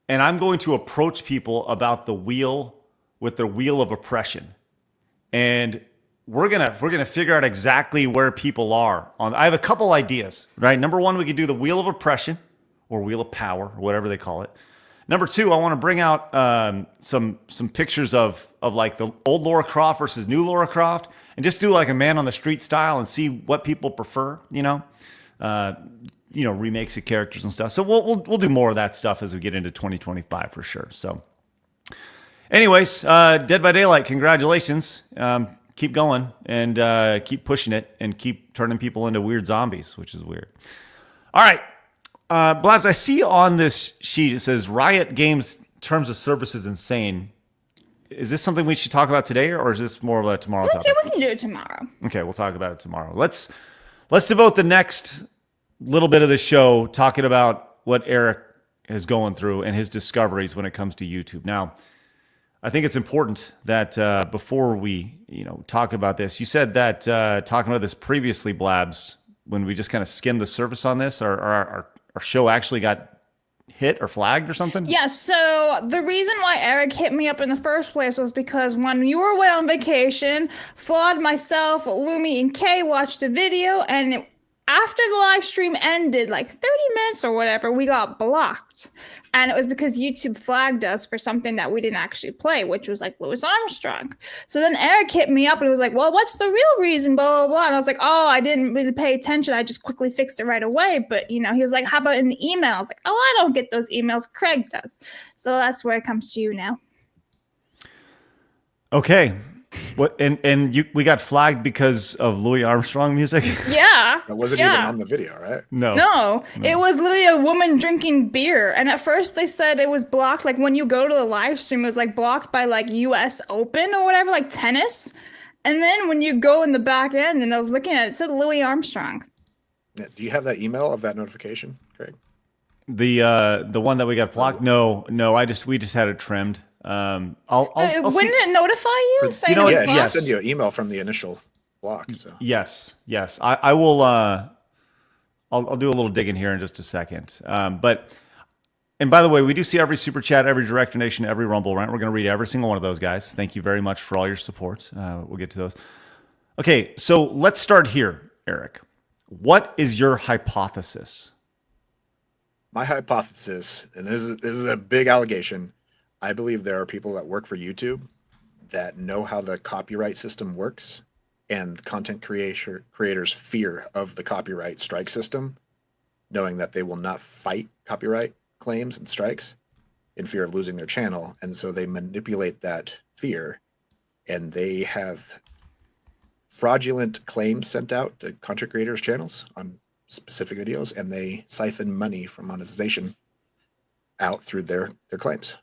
And I'm going to approach people about the wheel with the wheel of oppression. And we're gonna figure out exactly where people are on. I have a couple ideas, right? Number one, we could do the wheel of oppression or wheel of power, or whatever they call it. Number two, I want to bring out some pictures of like the old Lara Croft versus new Lara Croft, and just do like a man on the street style and see what people prefer. Remakes of characters and stuff. So we'll do more of that stuff as we get into 2025 for sure. So, anyways, Dead by Daylight, congratulations. Keep going and keep pushing it and keep turning people into weird zombies, which is weird. All right. Blabs, I see on this sheet, it says Riot Games terms of service is insane. Is this something we should talk about today, or is this more of a tomorrow topic? Okay, we can do it tomorrow. Okay, we'll talk about it tomorrow. Let's devote the next little bit of the show talking about what Eric is going through and his discoveries when it comes to YouTube. Now, I think it's important that before we talk about this, you said that talking about this previously, Blabs, when we just kind of skimmed the surface on this, our show actually got hit or flagged or something? Yeah, so the reason why Eric hit me up in the first place was because when you were away on vacation, Flawed, myself, Lumi, and Kay watched a video, and after the live stream ended, like 30 minutes or whatever, we got blocked. And it was because YouTube flagged us for something that we didn't actually play, which was like Louis Armstrong. So then Eric hit me up and was like, well, what's the real reason, blah, blah, blah. And I was like, oh, I didn't really pay attention. I just quickly fixed it right away. But, he was like, how about in the email? I was like, oh, I don't get those emails. Craig does. So that's where it comes to you now. Okay. What we got flagged because of Louis Armstrong music? Yeah. That wasn't even on the video, right? No, it was literally a woman drinking beer. And at first they said it was blocked. Like when you go to the live stream, it was like blocked by like US Open or whatever, like tennis. And then when you go in the back end and I was looking at it, it said Louis Armstrong. Yeah. Do you have that email of that notification, Craig? The one that we got blocked? No, we just had it trimmed. Wouldn't it notify you? Saying Yeah, yes. send you an email from the initial block. So Yes. I will. I'll do a little digging here in just a second. And by the way, we do see every super chat, every direct donation, every rumble, right? We're going to read every single one of those, guys. Thank you very much for all your support. We'll get to those. Okay, so let's start here, Eric. What is your hypothesis? my hypothesis, and this is a big allegation, I believe there are people that work for YouTube that know how the copyright system works, and content creators' fear of the copyright strike system, knowing that they will not fight copyright claims and strikes in fear of losing their channel. And so they manipulate that fear, and they have fraudulent claims sent out to content creators' channels on specific videos, and they siphon money from monetization out through their claims.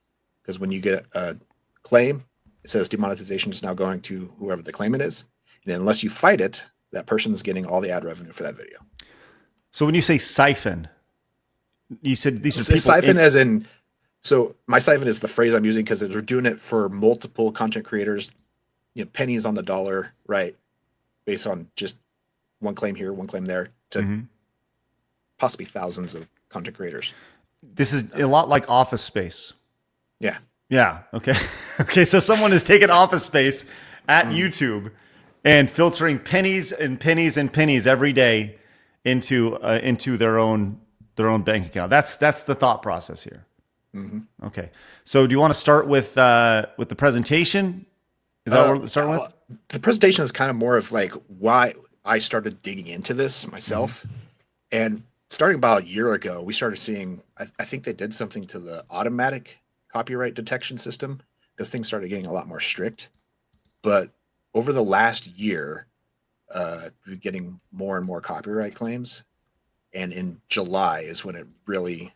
Because when you get a claim, it says demonetization is now going to whoever the claimant is. And unless you fight it, that person's getting all the ad revenue for that video. So when you say siphon, you said these are people siphon as in, so my siphon is the phrase I'm using because they're doing it for multiple content creators, pennies on the dollar, right? Based on just one claim here, one claim there, to possibly thousands of content creators. This is a lot like Office Space. Yeah. Yeah. Okay. Okay. So someone is taking Office Space at YouTube and filtering pennies and pennies and pennies every day into their own bank account. That's the thought process here. Mm-hmm. Okay. So do you want to start with the presentation? Is that what we're starting with? The presentation is kind of more of like why I started digging into this myself. And starting about a year ago, we started seeing, I think they did something to the automatic copyright detection system because things started getting a lot more strict. But over the last year, we're getting more and more copyright claims. And in July is when it really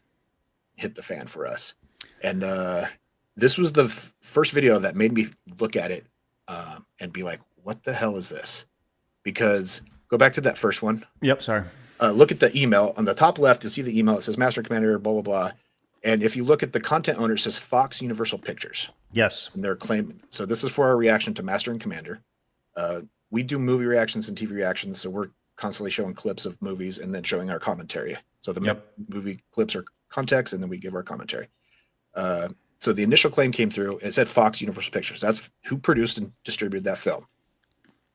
hit the fan for us. And this was the first video that made me look at it and be like, what the hell is this? Because go back to that first one. Yep, sorry. Look at the email. On the top left, you'll see the email. It says Master Commander, blah, blah, blah. And if you look at the content owner, it says Fox Universal Pictures. Yes. And they're claiming. So this is for our reaction to Master and Commander. We do movie reactions and TV reactions. So we're constantly showing clips of movies and then showing our commentary. So the movie clips are context, and then we give our commentary. So the initial claim came through, and it said Fox Universal Pictures. That's who produced and distributed that film.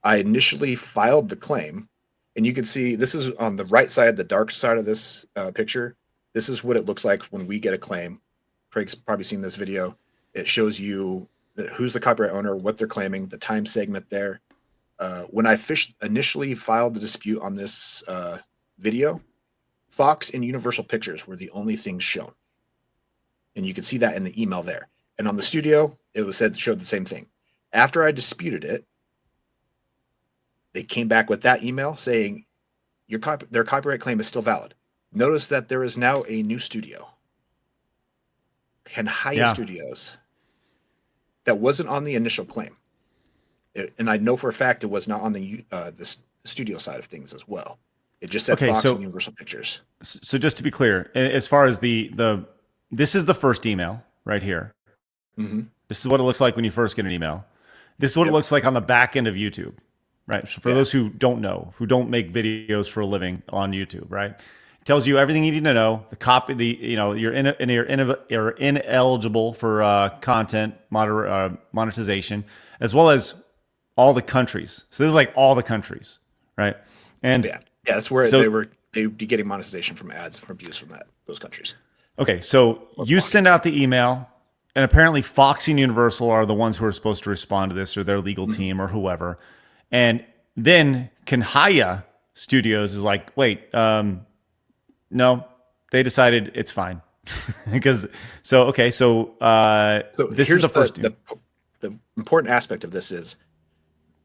I initially filed the claim, and you can see this is on the right side, the dark side of this picture. This is what it looks like when we get a claim. Craig's probably seen this video. It shows you who's the copyright owner, what they're claiming, the time segment there. When I initially filed the dispute on this video, Fox and Universal Pictures were the only things shown. And you can see that in the email there. And on the studio, it was showed the same thing. After I disputed it, they came back with that email saying their copyright claim is still valid. Notice that there is now a new studio, Kanhaya Studios, that wasn't on the initial claim. And I know for a fact it was not on the studio side of things as well. It just said Fox and Universal Pictures. So just to be clear, as far as this is the first email right here. Mm-hmm. This is what it looks like when you first get an email. This is what it looks like on the back end of YouTube, right? So for those who don't know, who don't make videos for a living on YouTube, right? It tells you everything you need to know. You're ineligible for content monetization, as well as all the countries. So this is like all the countries, right? And that's where they'd be getting monetization from ads, from views from those countries. Okay, so you send out the email, and apparently Fox and Universal are the ones who are supposed to respond to this, or their legal team, or whoever. And then Kanhaya Studios is like, wait, no, they decided it's fine. This is the first. The important aspect of this is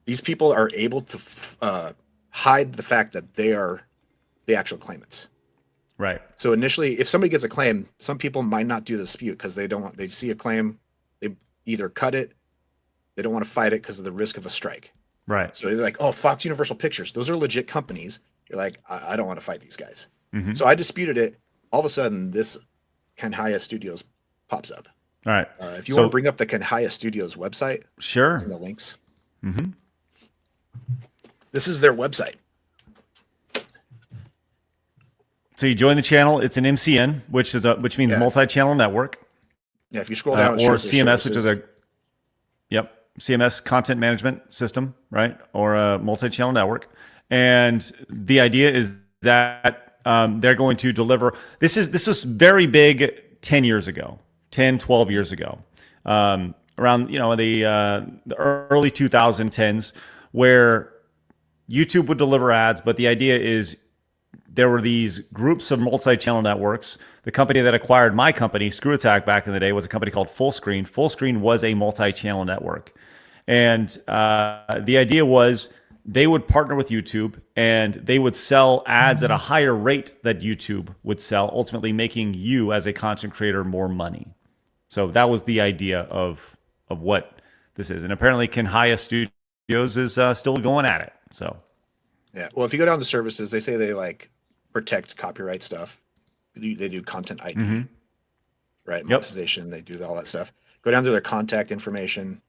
these people are able to hide the fact that they are the actual claimants. Right. So initially, if somebody gets a claim, some people might not do the dispute because they see a claim, they either cut it, they don't want to fight it because of the risk of a strike. Right. So they're like, oh, Fox Universal Pictures, those are legit companies. You're like, I don't want to fight these guys. Mm-hmm. So I disputed it. All of a sudden, this Kanhaya Studios pops up. All right. If you want to bring up the Kanhaya Studios website, sure. it's in the links. Mm-hmm. This is their website. So you join the channel. It's an MCN, which means multi-channel network. Yeah, if you scroll down, or CMS, which is CMS content management system, right? Or a multi-channel network. And the idea is that they're going to deliver. This was very big 10 years ago, 10, 12 years ago, around the early 2010s, where YouTube would deliver ads, but the idea is there were these groups of multi-channel networks. The company that acquired my company, Screw Attack, back in the day was a company called Fullscreen. Fullscreen was a multi-channel network. And the idea was they would partner with YouTube and they would sell ads at a higher rate that YouTube would sell, ultimately making you as a content creator more money. So that was the idea of what this is. And apparently Kanhaya Studios is still going at it. So yeah. Well, if you go down to services, they say they protect copyright stuff. They do content ID, right? Monetization. They do all that stuff. Go down to their contact information,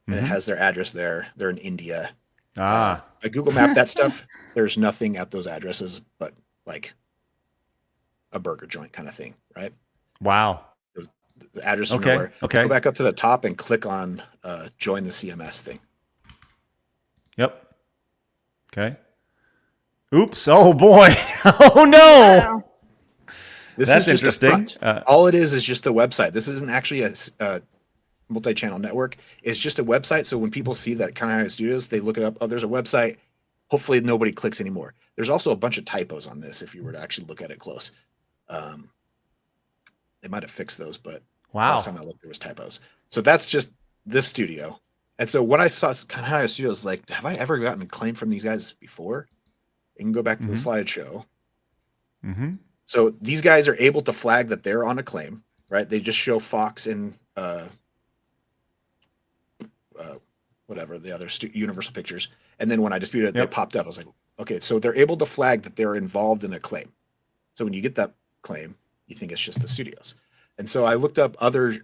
and it has their address there. They're in India. I Google Map that stuff. There's nothing at those addresses but like a burger joint kind of thing, right? Wow. The address is nowhere. Okay. Go back up to the top and click on join the CMS thing. Yep. Okay. Oops. Oh boy. Oh no. Wow. This That's is just interesting. All it is just the website. This isn't actually a multi-channel network. It's just a website. So when people see that Kanhaya Studios, they look it up. Oh, there's a website. Hopefully nobody clicks anymore. There's also a bunch of typos on this if you were to actually look at it close. They might have fixed those, but last time I looked, there was typos. So that's just this studio. And so when I saw Kanhaya Studios, like, have I ever gotten a claim from these guys before? You can go back to the slideshow. Mm-hmm. So these guys are able to flag that they're on a claim, right? They just show Fox and whatever the other Universal Pictures, and then when I disputed it, they popped up. I was like, okay, so they're able to flag that they're involved in a claim. So when you get that claim, you think it's just the studios. And so I looked up other.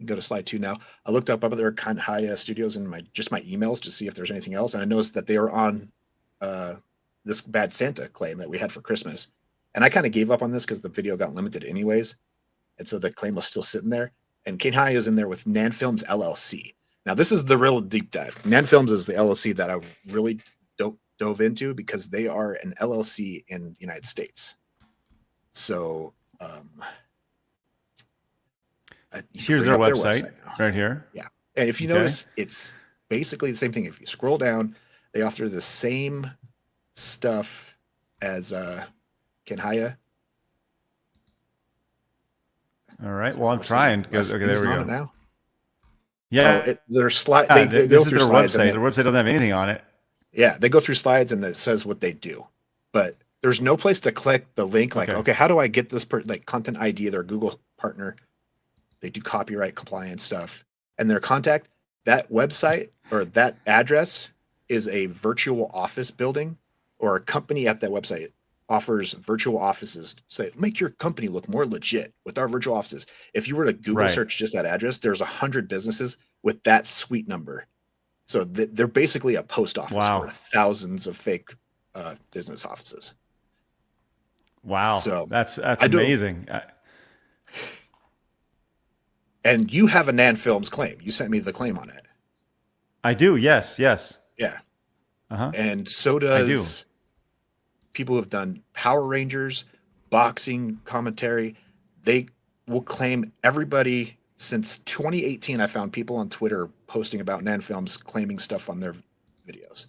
Go to slide 2 now. I looked up other Kanhaya Studios in my emails to see if there's anything else, and I noticed that they were on this Bad Santa claim that we had for Christmas. And I kind of gave up on this because the video got limited anyways. And so the claim was still sitting there. And Kanhaya is in there with Nan Films LLC. Now, this is the real deep dive. Nan Films is the LLC that I really dove into because they are an LLC in the United States. So, here's their website right here. Yeah. And if you notice, it's basically the same thing. If you scroll down, they offer the same stuff as Kenhaya. All right. Well, I'm trying. Okay, there we go. Now. Yeah. Their slide. Yeah, They this go is through their slides. website. Their website doesn't have anything on it. Yeah, they go through slides and it says what they do, but there's no place to click the link. Like, okay, how do I get this like content ID? Their Google partner. They do copyright compliance stuff, and their contact. That website or that address is a virtual office building, or a company at that website offers virtual offices. Say, make your company look more legit with our virtual offices. If you were to Google search just that address, there's 100 businesses with that suite number. So they're basically a post office for thousands of fake business offices. Wow. So that's amazing. And you have a Nan Films claim. You sent me the claim on it. I do. Yes. Yeah. And so does people who have done Power Rangers, boxing commentary. They will claim everybody since 2018. I found people on Twitter posting about Nan Films claiming stuff on their videos.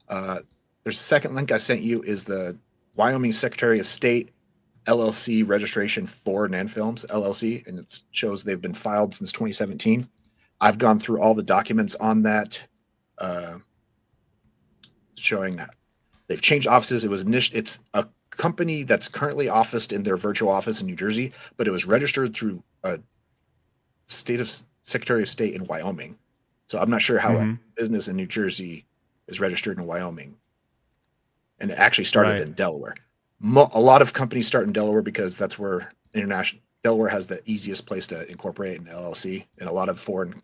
There's a second link I sent you is the Wyoming Secretary of State LLC registration for Nan Films LLC, and it shows they've been filed since 2017. I've gone through all the documents on that, showing that they've changed offices. It's a company that's currently officed in their virtual office in New Jersey, but it was registered through a Secretary of State in Wyoming. So I'm not sure how a business in New Jersey is registered in Wyoming. And it actually started in Delaware. A lot of companies start in Delaware because that's where Delaware has the easiest place to incorporate an LLC, and a lot of foreign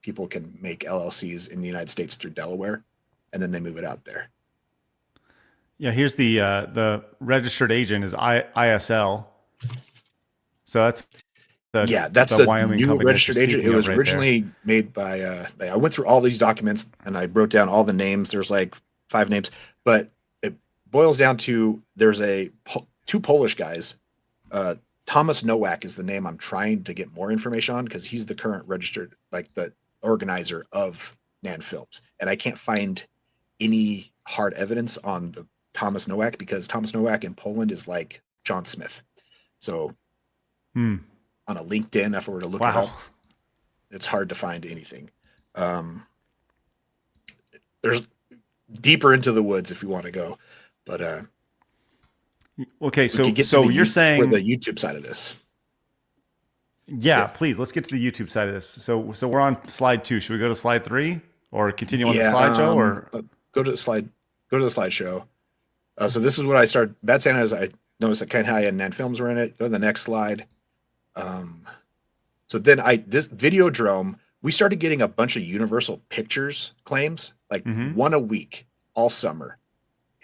people can make LLCs in the United States through Delaware, and then they move it out there. Yeah, here's the registered agent is ISL. So that's the Wyoming new company registered agent. It was originally made by. I went through all these documents and I wrote down all the names. There's like 5 names, but it boils down to there's two Polish guys. Thomas Nowak is the name I'm trying to get more information on because he's the current registered, like the organizer of Nan Films, and I can't find any hard evidence on the Thomas Nowak because Thomas Nowak in Poland is like John Smith. So on a LinkedIn, if I were to look it up, it's hard to find anything. There's deeper into the woods if you want to go, but okay. So you're saying the YouTube side of this. Yeah, please. Let's get to the YouTube side of this. So we're on slide 2. Should we go to slide 3 or continue on the slideshow? Or go to the slide. Go to the slideshow. So this is what I started. Bad Santa is I noticed that Kenhaya and Nan Films were in it. Go to the next slide. So then this Videodrome, we started getting a bunch of Universal Pictures claims, like one a week all summer,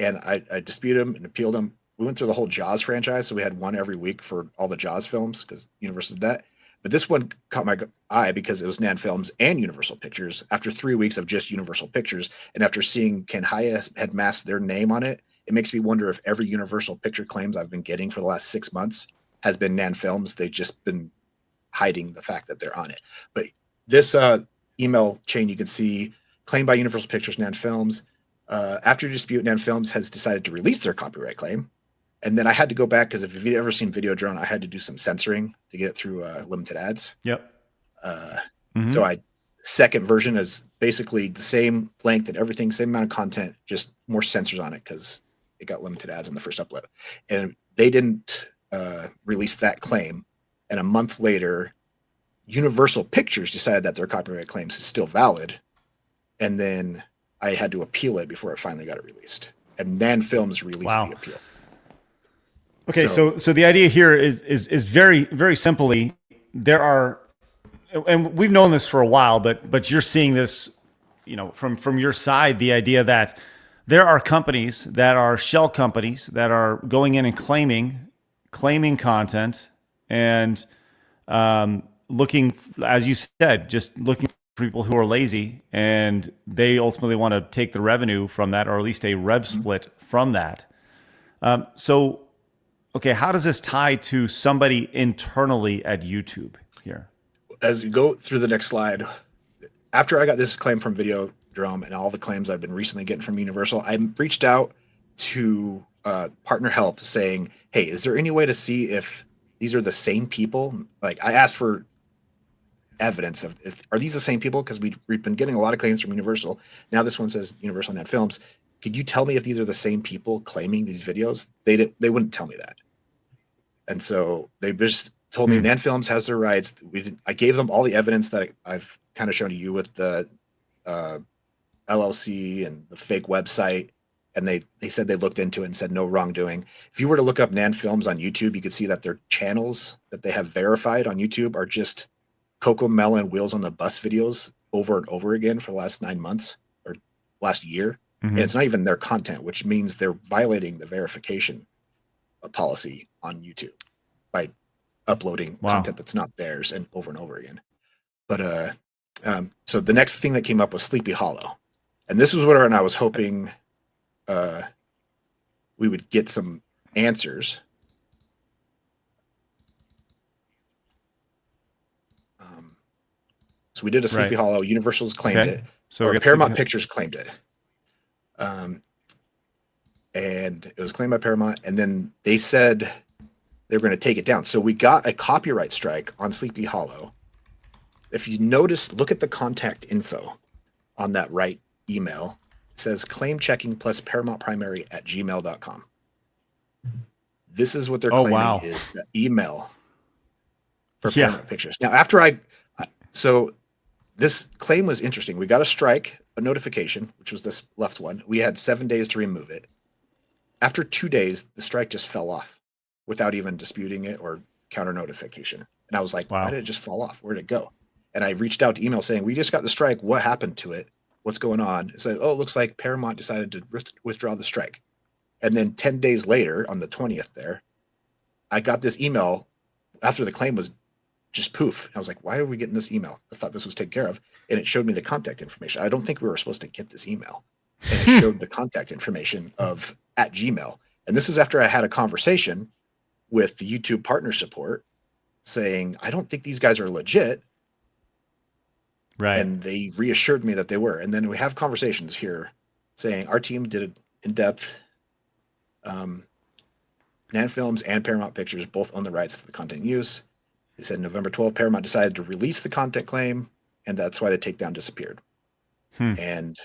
and I disputed them and appealed them. We went through the whole Jaws franchise, so we had one every week for all the Jaws films because Universal did that. But this one caught my eye because it was Nan Films and Universal Pictures. After 3 weeks of just Universal Pictures, and after seeing Kenhaya had masked their name on it, it makes me wonder if every Universal Picture claims I've been getting for the last 6 months has been Nan Films. They've just been hiding the fact that they're on it. But this email chain you can see, claimed by Universal Pictures, Nan Films. After dispute, Nan Films has decided to release their copyright claim. And then I had to go back because if you've ever seen Videodrome, I had to do some censoring to get it through limited ads. Yep. So second version is basically the same length and everything, same amount of content, just more censors on it because it got limited ads on the first upload. And they didn't release that claim. And a month later, Universal Pictures decided that their copyright claims is still valid. And then I had to appeal it before it finally got it released. And Nan Films released the appeal. Okay, so the idea here is very, very simply, there are, and we've known this for a while, but you're seeing this, from your side, the idea that there are companies that are shell companies that are going in and claiming content and looking, as you said, just looking people who are lazy, and they ultimately want to take the revenue from that, or at least a rev split from that. So, okay, how does this tie to somebody internally at YouTube here? As you go through the next slide, after I got this claim from Videodrome and all the claims I've been recently getting from Universal, I reached out to Partner Help saying, hey, is there any way to see if these are the same people? Like, I asked for evidence of, are these the same people? Because we've been getting a lot of claims from Universal. Now this one says Universal Net Films. Could you tell me if these are the same people claiming these videos? They wouldn't tell me that. And so they just told me Nan Films has their rights. I gave them all the evidence that I've kind of shown to you with the LLC and the fake website. And they said they looked into it and said no wrongdoing. If you were to look up Nan Films on YouTube, you could see that their channels that they have verified on YouTube are just Coco Melon Wheels on the Bus videos over and over again for the last 9 months or last year. And it's not even their content, which means they're violating the verification policy on YouTube by uploading content that's not theirs and over again. But so the next thing that came up was Sleepy Hollow. And this was what I was hoping we would get some answers. So we did a Sleepy Hollow. Universal's claimed it. So Paramount Pictures claimed it. And it was claimed by Paramount. And then they said they were going to take it down. So we got a copyright strike on Sleepy Hollow. If you notice, look at the contact info on that right email. It says claim checking plus Paramount Primary at gmail.com. This is what they're claiming is the email for Paramount Pictures. Now, so this claim was interesting. We got a strike, a notification, which was this left one. We had 7 days to remove it. After 2 days, the strike just fell off without even disputing it or counter notification. And I was like, why did it just fall off? Where'd it go? And I reached out to email saying, we just got the strike. What happened to it? What's going on? It said, oh, it looks like Paramount decided to withdraw the strike. And then 10 days later, on the 20th there, I got this email after the claim was just poof. I was like, why are we getting this email? I thought this was taken care of. And it showed me the contact information. I don't think we were supposed to get this email. And it showed the contact information of at Gmail. And this is after I had a conversation with the YouTube partner support saying, I don't think these guys are legit. Right. And they reassured me that they were. And then we have conversations here saying our team did it in depth. Nan Films and Paramount Pictures both own the rights to the content use. They said November 12th, Paramount decided to release the content claim, and that's why the takedown disappeared. And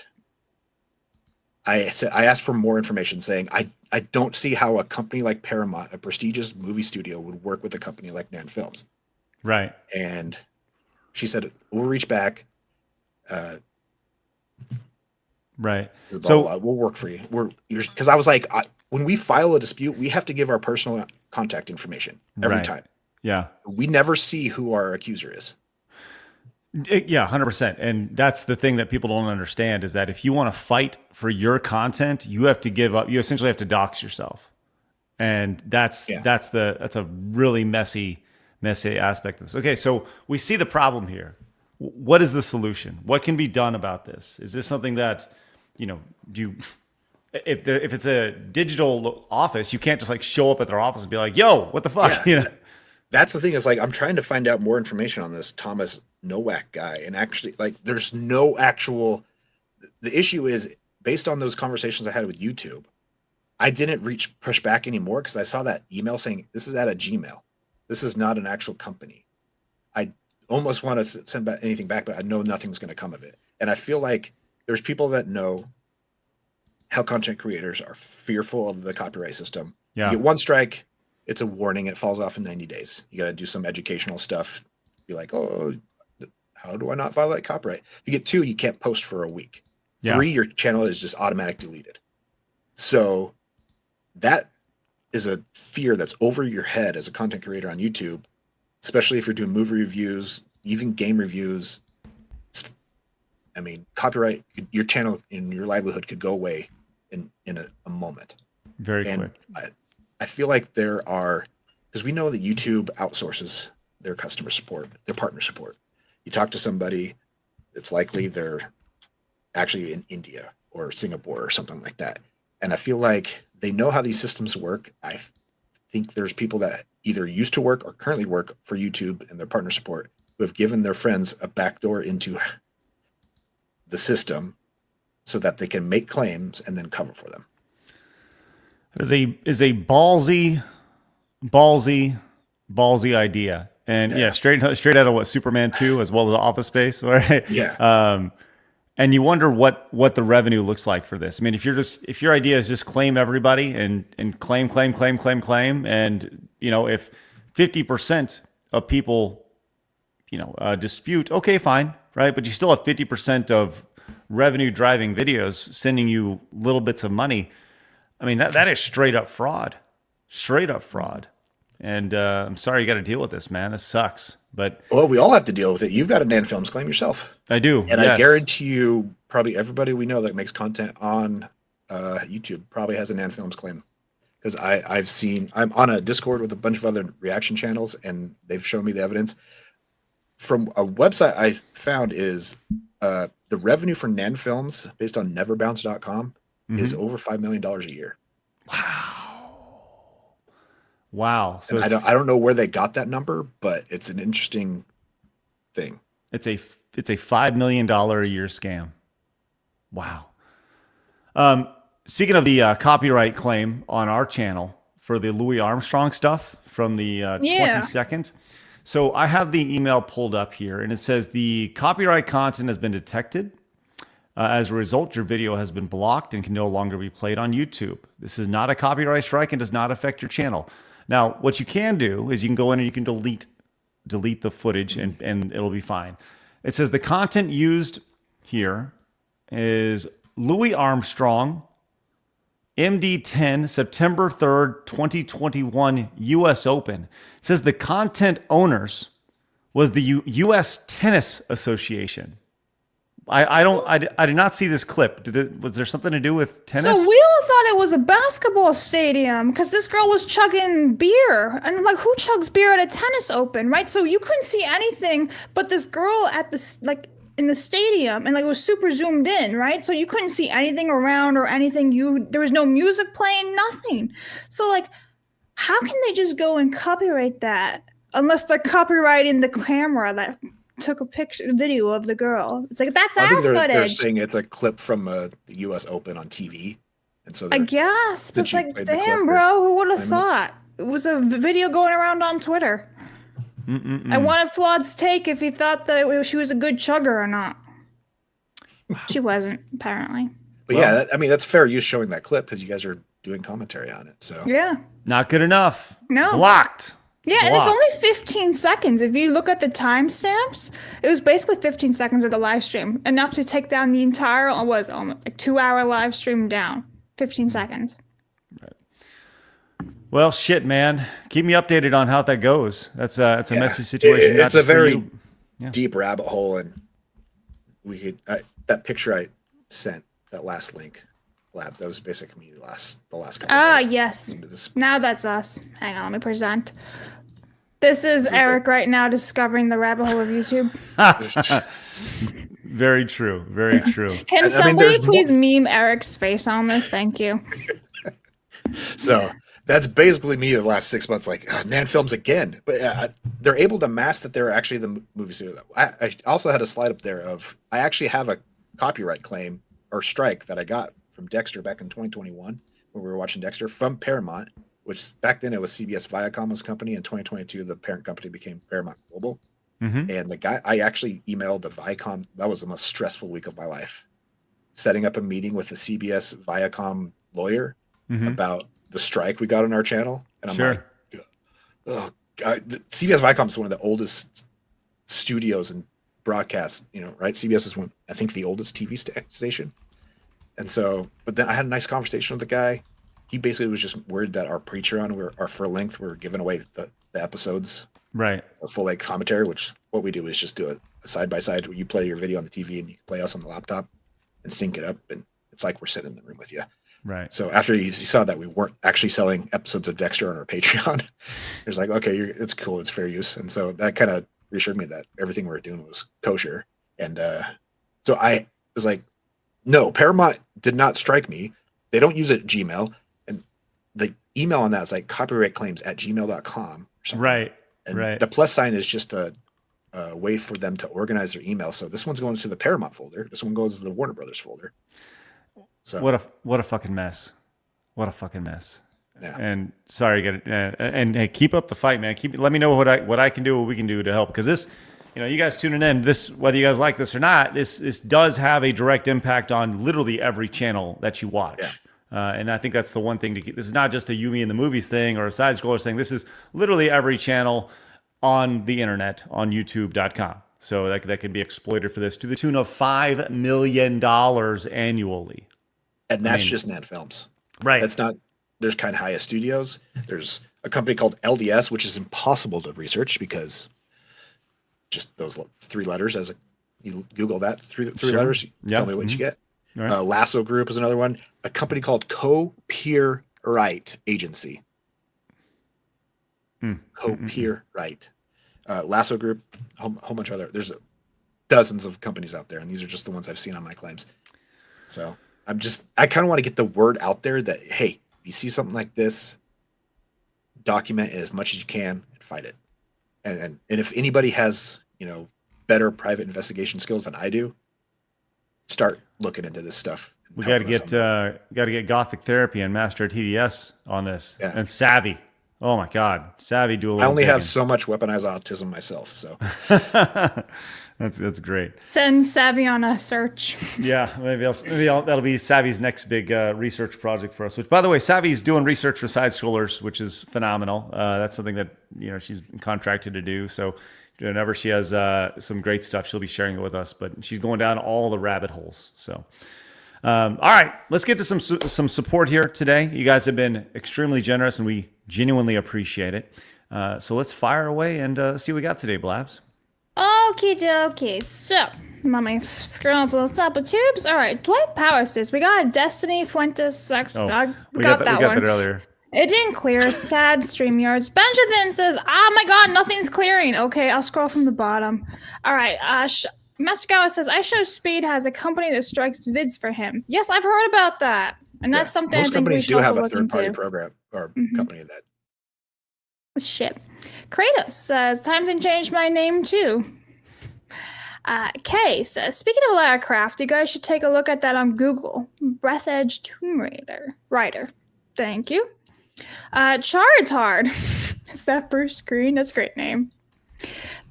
I asked for more information saying, I don't see how a company like Paramount, a prestigious movie studio, would work with a company like Nan Films. Right. And she said, we'll reach back. Right. So we'll work for you. Because I was like, when we file a dispute, we have to give our personal contact information every time. Yeah. We never see who our accuser is. Yeah, 100%. And that's the thing that people don't understand is that if you want to fight for your content, you have to give up. You essentially have to dox yourself. And that's a really messy aspect of this. Okay, so we see the problem here. What is the solution? What can be done about this? Is this something that, if it's a digital office, you can't just like show up at their office and be like, yo, what the fuck? Yeah. That's the thing is like, I'm trying to find out more information on this Thomas Nowak guy. And actually like, there's no actual, the issue is based on those conversations I had with YouTube, I didn't push back anymore because I saw that email saying this is at a Gmail. This is not an actual company. I almost want to send back anything back, but I know nothing's going to come of it. And I feel like there's people that know how content creators are fearful of the copyright system. Yeah. You get one strike, it's a warning. It falls off in 90 days. You got to do some educational stuff. Be like, oh, how do I not violate copyright? If you get 2, you can't post for a week. 3, your channel is just automatically deleted. So that is a fear that's over your head as a content creator on YouTube, especially if you're doing movie reviews, even game reviews. I mean, copyright, your channel and your livelihood could go away in a moment. Very quick. I feel like there are, because we know that YouTube outsources their customer support, their partner support. You talk to somebody, it's likely they're actually in India or Singapore or something like that. And I feel like they know how these systems work. I think there's people that either used to work or currently work for YouTube and their partner support who have given their friends a backdoor into the system so that they can make claims and then cover for them. Is a ballsy idea. And yeah, straight out of what, Superman 2 as well as Office Space, right? Yeah. And you wonder what the revenue looks like for this. I mean, if your idea is just claim everybody and claim, and if 50% of people, dispute, okay, fine, right? But you still have 50% of revenue driving videos sending you little bits of money. I mean, that is straight up fraud. And I'm sorry you got to deal with this, man. This sucks. But well, we all have to deal with it. You've got a Nan Films claim yourself. I do. And yes. I guarantee you, probably everybody we know that makes content on YouTube probably has a Nan Films claim. Because I'm on a Discord with a bunch of other reaction channels, and they've shown me the evidence. From a website I found is the revenue for Nan Films based on neverbounce.com is over $5 million a year. Wow. So I don't know where they got that number, but it's an interesting thing. It's a $5 million a year scam. Wow. Speaking of the copyright claim on our channel for the Louis Armstrong stuff from the 22nd. So I have the email pulled up here, and it says the copyright content has been detected. As a result, your video has been blocked and can no longer be played on YouTube. This is not a copyright strike and does not affect your channel. Now, what you can do is you can go in and you can delete the footage and it'll be fine. It says the content used here is Louis Armstrong, MD10, September 3rd, 2021, U.S. Open. It says the content owners was the U.S. Tennis Association. I did not see this clip. Was there something to do with tennis? So we all thought it was a basketball stadium because this girl was chugging beer, and like, who chugs beer at a tennis open, right? So you couldn't see anything but this girl at this, like, in the stadium, and like it was super zoomed in, right? So you couldn't see anything around or anything. There was no music playing, nothing. So like, how can they just go and copyright that unless they're copyrighting the camera that took a video of the girl? It's like, that's our footage. They're saying it's a clip from the U.S. Open on TV, and so I guess, but it's like, damn, bro, who would have thought? It was a video going around on Twitter. I wanted Flawed's take if he thought that she was a good chugger or not. She wasn't, apparently. But yeah, that's fair use showing that clip because you guys are doing commentary on it. So yeah, not good enough. No, blocked. Yeah, and it's only 15 seconds. If you look at the timestamps, it was basically 15 seconds of the live stream, enough to take down the entire, almost like 2-hour live stream down. 15 seconds. Right. Well, shit, man. Keep me updated on how that goes. That's a messy situation. It's a very deep rabbit hole, and we could that picture I sent, that last link, Blabs, that was basically me the last couple of days. Yes. Now that's us. Hang on, let me present. This is Eric right now discovering the rabbit hole of YouTube. Very true. Very true. Can somebody please meme Eric's face on this? Thank you. So that's basically me the last 6 months, like, Nan Films again. But they're able to mask that they're actually the movie studio. I also had a slide up there of, I actually have a copyright claim or strike that I got from Dexter back in 2021 when we were watching Dexter from Paramount, which back then it was CBS Viacom's company. In 2022, the parent company became Paramount Global. And the guy, I actually emailed the Viacom. That was the most stressful week of my life. Setting up a meeting with the CBS Viacom lawyer about the strike we got on our channel. And I'm like, oh God, CBS Viacom is one of the oldest studios and broadcast, right? CBS is I think the oldest TV station. And so, but then I had a nice conversation with the guy. He basically was just worried that our Patreon, our full length, we're giving away the episodes. Right. A full length commentary, which what we do is just do a side by side where you play your video on the TV and you play us on the laptop and sync it up. And it's like we're sitting in the room with you. Right. So after you saw that we weren't actually selling episodes of Dexter on our Patreon, it was like, okay, it's cool. It's fair use. And so that kind of reassured me that everything we were doing was kosher. And So I was like, no, Paramount did not strike me. They don't use it at Gmail. And the email on that is like copyright claims at gmail.com or something. Right. And right. the plus sign is just a way for them to organize their email. So this one's going to the Paramount folder. This one goes to the Warner Brothers folder. So what a fucking mess. What a fucking mess. Yeah. And sorry, and hey, keep up the fight, man. Let me know what I can do, what we can do to help, because this, you guys tuning in, this, whether you guys like this or not, this does have a direct impact on literally every channel that you watch. Yeah. And I think that's the one thing to keep. This is not just a Yumi in the movies thing or a side scroller thing. This is literally every channel on the internet on YouTube.com. So that could be exploited for this to the tune of $5 million annually. And that's just Net Films. Right. That's not. There's kind of Hiya Studios. There's a company called LDS, which is impossible to research because just those 3 letters. You Google that three letters. Tell me what you get. Right. Lasso Group is another one. A company called Co-Peer Right Agency. Co-Peer Right. Lasso Group. A whole bunch of other. There's dozens of companies out there, and these are just the ones I've seen on my claims. So I kind of want to get the word out there that, hey, if you see something like this, document it as much as you can and fight it. And if anybody has, better private investigation skills than I do, start looking into this stuff. We got to get Gothic Therapy and Master TDS on this. Yeah. And Savvy. Oh my God. Savvy do a little I only digging. have so much weaponized autism myself, so. That's great. Send Savvy on a search. Yeah, maybe that'll be Savvy's next big research project for us. Which, by the way, Savvy's doing research for side scrollers, which is phenomenal. That's something that she's contracted to do. So whenever she has some great stuff, she'll be sharing it with us. But she's going down all the rabbit holes. So, all right, let's get to some support here today. You guys have been extremely generous, and we genuinely appreciate it. So let's fire away and see what we got today, Blabs. Okie dokie. So, let me scroll to the top of tubes. All right, Dwight Power says, we got a Destiny Fuentes sex. Oh, we got that one. That earlier. It didn't clear. Sad StreamYards. Benjamin says, oh my God, nothing's clearing. Okay, I'll scroll from the bottom. All right, Master Gawa says, I Show Speed has a company that strikes vids for him. Yes, I've heard about that. And that's something most I think we companies should do also have a look third-party into. program or company that. Shit. Kratos says, time to change my name too. Kay says, speaking of Lara Croft, you guys should take a look at that on Google. Breathedge Tomb Raider. Thank you. Charizard. Is that Bruce Green? That's a great name.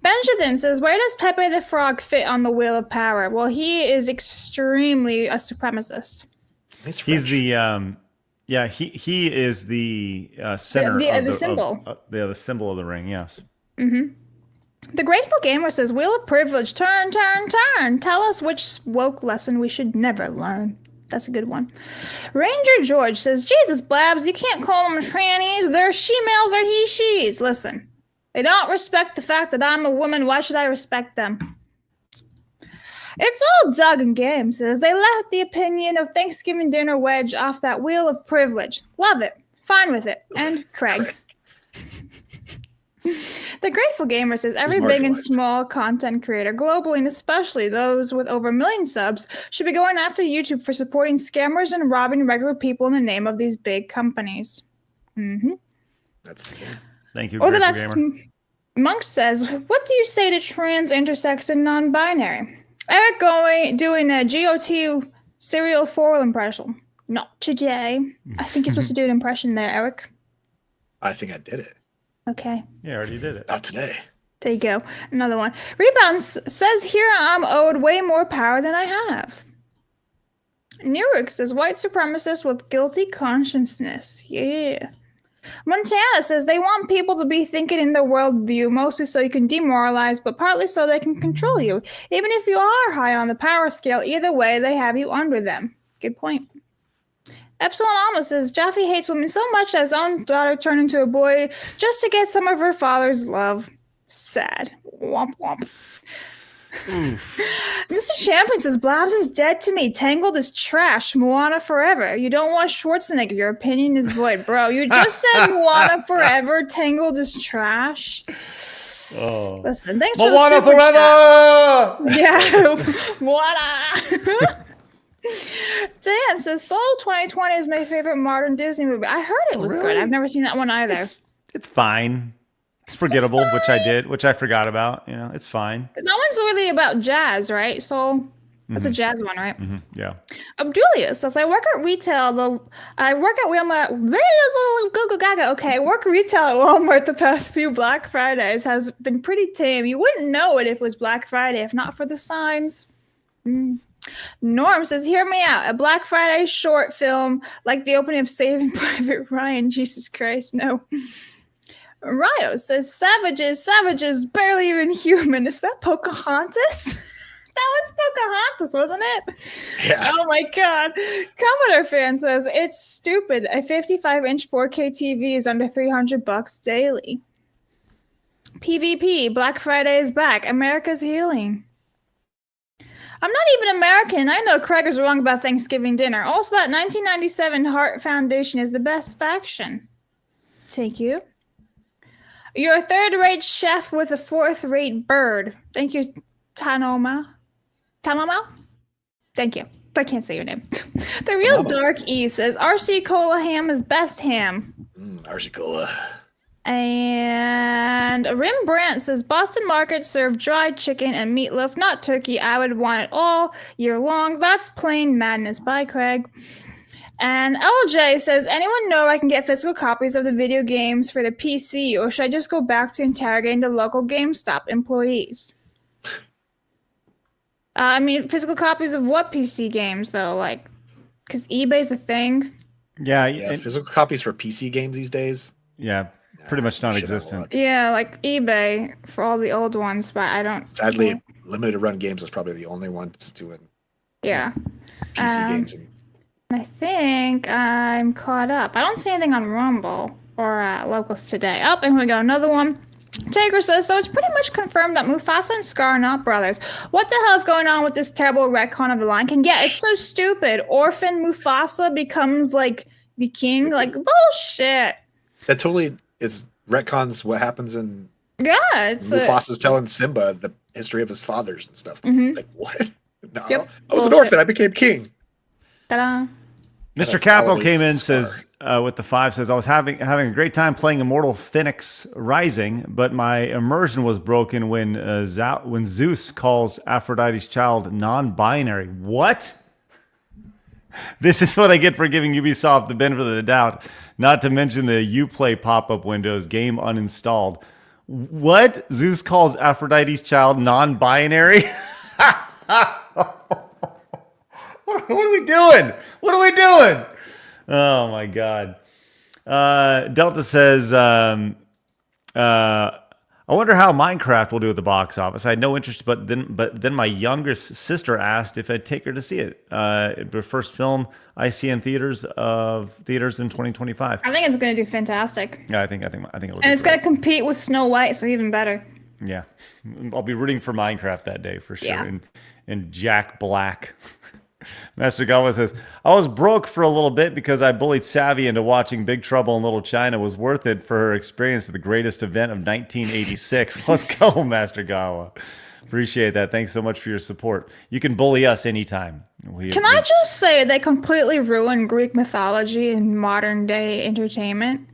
Benjamin says, where does Pepe the Frog fit on the Wheel of Power? Well, he is extremely a supremacist. He's the he is the center of the symbol. The symbol of the ring. Yes. Mm-hmm. The Grateful Gamer says, Wheel of Privilege, turn. Tell us which woke lesson we should never learn. That's a good one. Ranger George says, Jesus, Blabs, you can't call them trannies. They're she-males or he-she's. Listen, they don't respect the fact that I'm a woman. Why should I respect them? It's all Doug and Game says, they left the opinion of Thanksgiving dinner wedge off that Wheel of Privilege. Love it. Fine with it. And Craig. The Grateful Gamer says every big and small content creator globally, and especially those with over 1 million subs, should be going after YouTube for supporting scammers and robbing regular people in the name of these big companies. Mm-hmm. That's Thank you. Or the next Monk says, what do you say to trans, intersex, and non-binary? Eric doing a GOT serial 4 impression. Not today. I think you're supposed to do an impression there, Eric. I think I did it. Okay. Yeah, I already did it. Not today. There you go. Another one. Rebound says, here I'm owed way more power than I have. Newark says, white supremacist with guilty consciousness. Yeah. Montana says, they want people to be thinking in their worldview, mostly so you can demoralize, but partly so they can control you. Even if you are high on the power scale, either way, they have you under them. Good point. Epsilon Alma says, Jaffe hates women so much that his own daughter turned into a boy just to get some of her father's love. Sad. Womp womp. Mr. Champion says, Blabs is dead to me. Tangled is trash. Moana forever. You don't watch Schwarzenegger. Your opinion is void. Bro, you just said Moana forever. Tangled is trash. Oh. Listen, thanks Moana for the super chat. forever! Yeah, Moana. Dan says Soul 2020 is my favorite modern Disney movie. I heard it was good. Really? I've never seen that one either. It's fine. It's forgettable, which I forgot about. You know, it's fine. 'Cause that one's really about jazz, right? Soul. That's a jazz one, right? Yeah. Abdulia says, I work at retail. I work at Walmart. Go gaga. Okay, I work retail at Walmart. The past few Black Fridays has been pretty tame. You wouldn't know it if it was Black Friday, if not for the signs. Norm says, hear me out. A Black Friday short film like the opening of Saving Private Ryan. Jesus Christ, no. Ryo says, savages, barely even human. Is that Pocahontas? That was Pocahontas, wasn't it? Yeah. Oh my God. Commodore fan says, it's stupid. A 55-inch 4K TV is under $300 daily. PvP, Black Friday is back. America's healing. I'm not even American. I know Craig is wrong about Thanksgiving dinner. Also, that 1997 Heart Foundation is the best faction. Thank you. You're a third-rate chef with a fourth-rate bird. Thank you, Tanoma. Tamama? Thank you. I can't say your name. The Real Dark E says, RC Cola ham is best ham. RC Cola. And Rembrandt says, Boston markets serve dried chicken and meatloaf, not turkey. I would want it all year long. That's plain madness. Bye, Craig. And LJ says, anyone know I can get physical copies of the video games for the PC, or should I just go back to interrogating the local GameStop employees? I mean, physical copies of what PC games, though? Like, because eBay's a thing. Yeah. Physical copies for PC games these days. Yeah. Pretty much non-existent. Yeah, like eBay for all the old ones, but I don't. Sadly, limited run games is probably the only one that's doing. Yeah. PC games. And I think I'm caught up. I don't see anything on Rumble or Locals today. Oh, and we go another one. Taker says, so it's pretty much confirmed that Mufasa and Scar are not brothers. What the hell is going on with this terrible retcon of the Lion King? Yeah, it's so stupid. Orphan Mufasa becomes like the king. Like, bullshit. that totally is retcons what happens in. Yeah, it's Mufasa's telling Simba the history of his fathers and stuff. Like, what? No, Yep. I was an orphan. I became king. Ta-da. Mr. Capo came in, says, with the 5, says, I was having a great time playing Immortal Phoenix Rising, but my immersion was broken when Zeus calls Aphrodite's child non-binary. What? This is what I get for giving Ubisoft the benefit of the doubt, not to mention the Uplay pop-up windows, game uninstalled. What? Zeus calls Aphrodite's child non-binary? What are we doing? What are we doing? Oh my God. Delta says, I wonder how Minecraft will do at the box office. I had no interest, but then my youngest sister asked if I'd take her to see it. The first film I see in theaters in 2025. I think it's going to do fantastic. Yeah, I think it will. And it's going to compete with Snow White, so even better. Yeah, I'll be rooting for Minecraft that day for sure. Yeah. And Jack Black. Master Gawa says, I was broke for a little bit because I bullied Savvy into watching Big Trouble in Little China. Was worth it for her experience of the greatest event of 1986. Let's go, Master Gawa. Appreciate that. Thanks so much for your support. You can bully us anytime. Can I just say they completely ruined Greek mythology in modern day entertainment?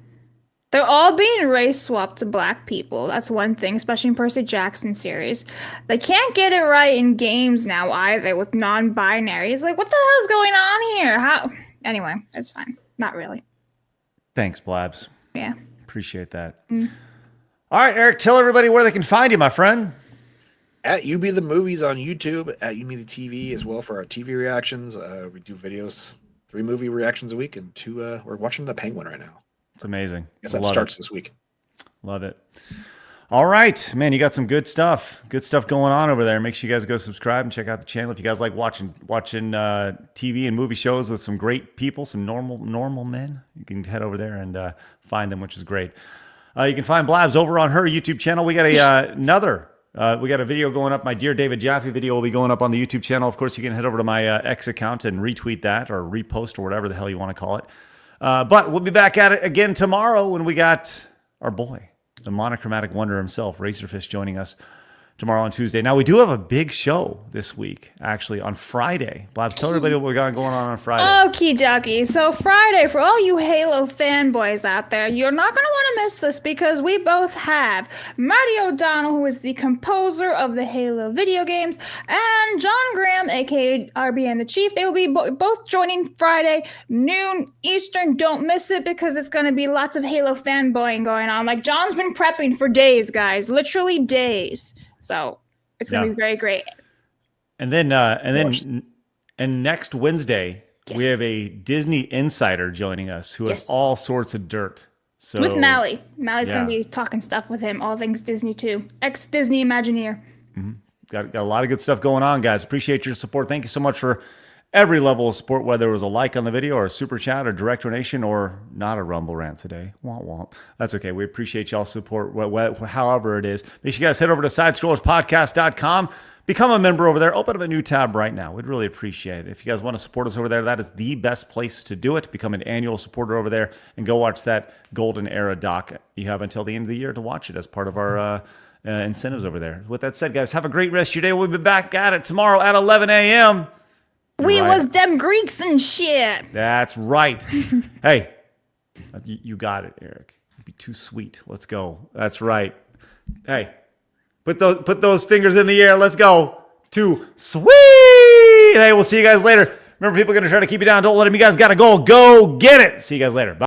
They're all being race swapped to black people. That's one thing, especially in Percy Jackson series. They can't get it right in games now either with non-binaries. Like, what the hell is going on here? How? Anyway, it's fine. Not really. Thanks, Blabs. Yeah. Appreciate that. All right, Eric, tell everybody where they can find you, my friend. At You Be the Movies on YouTube, at You Be the TV as well for our TV reactions. We do videos, 3 movie reactions a week, and 2. We're watching The Penguin right now. It's amazing. I guess that starts this week. Love it. All right, man, you got some good stuff. Good stuff going on over there. Make sure you guys go subscribe and check out the channel if you guys like watching TV and movie shows with some great people, some normal men. You can head over there and find them, which is great. You can find Blabs over on her YouTube channel. We got we got a video going up. My Dear David Jaffe video will be going up on the YouTube channel. Of course, you can head over to my X account and retweet that or repost or whatever the hell you want to call it. But we'll be back at it again tomorrow when we got our boy, the monochromatic wonder himself, Razorfish, joining us tomorrow on Tuesday. Now, we do have a big show this week, actually, on Friday. Blabs, tell everybody what we got going on Friday. Okie dokie. So Friday, for all you Halo fanboys out there, you're not going to want to miss this because we both have Marty O'Donnell, who is the composer of the Halo video games, and John Graham, aka RB and the Chief. They will be both joining Friday, noon Eastern. Don't miss it because it's going to be lots of Halo fanboying going on. Like, John's been prepping for days, guys. Literally days. So it's going to be very great. And then next Wednesday, we have a Disney insider joining us who has all sorts of dirt. So with Mally. Mally's going to be talking stuff with him, all things Disney too. Ex-Disney Imagineer. Mm-hmm. Got a lot of good stuff going on, guys. Appreciate your support. Thank you so much for every level of support, whether it was a like on the video or a super chat or direct donation or not a Rumble rant today. Womp womp. That's okay. We appreciate y'all's support, however it is. Make sure you guys head over to sidescrollerspodcast.com. Become a member over there. Open up a new tab right now. We'd really appreciate it. If you guys want to support us over there, that is the best place to do it. Become an annual supporter over there and go watch that Golden Era doc. You have until the end of the year to watch it as part of our incentives over there. With that said, guys, have a great rest of your day. We'll be back at it tomorrow at 11 a.m. We was them Greeks and shit. That's right. Hey, you got it, Eric. You'd be too sweet. Let's go. That's right. Hey, put those fingers in the air. Let's go. Too sweet. Hey, we'll see you guys later. Remember, people are going to try to keep you down. Don't let them. You guys got to go. Go get it. See you guys later. Bye.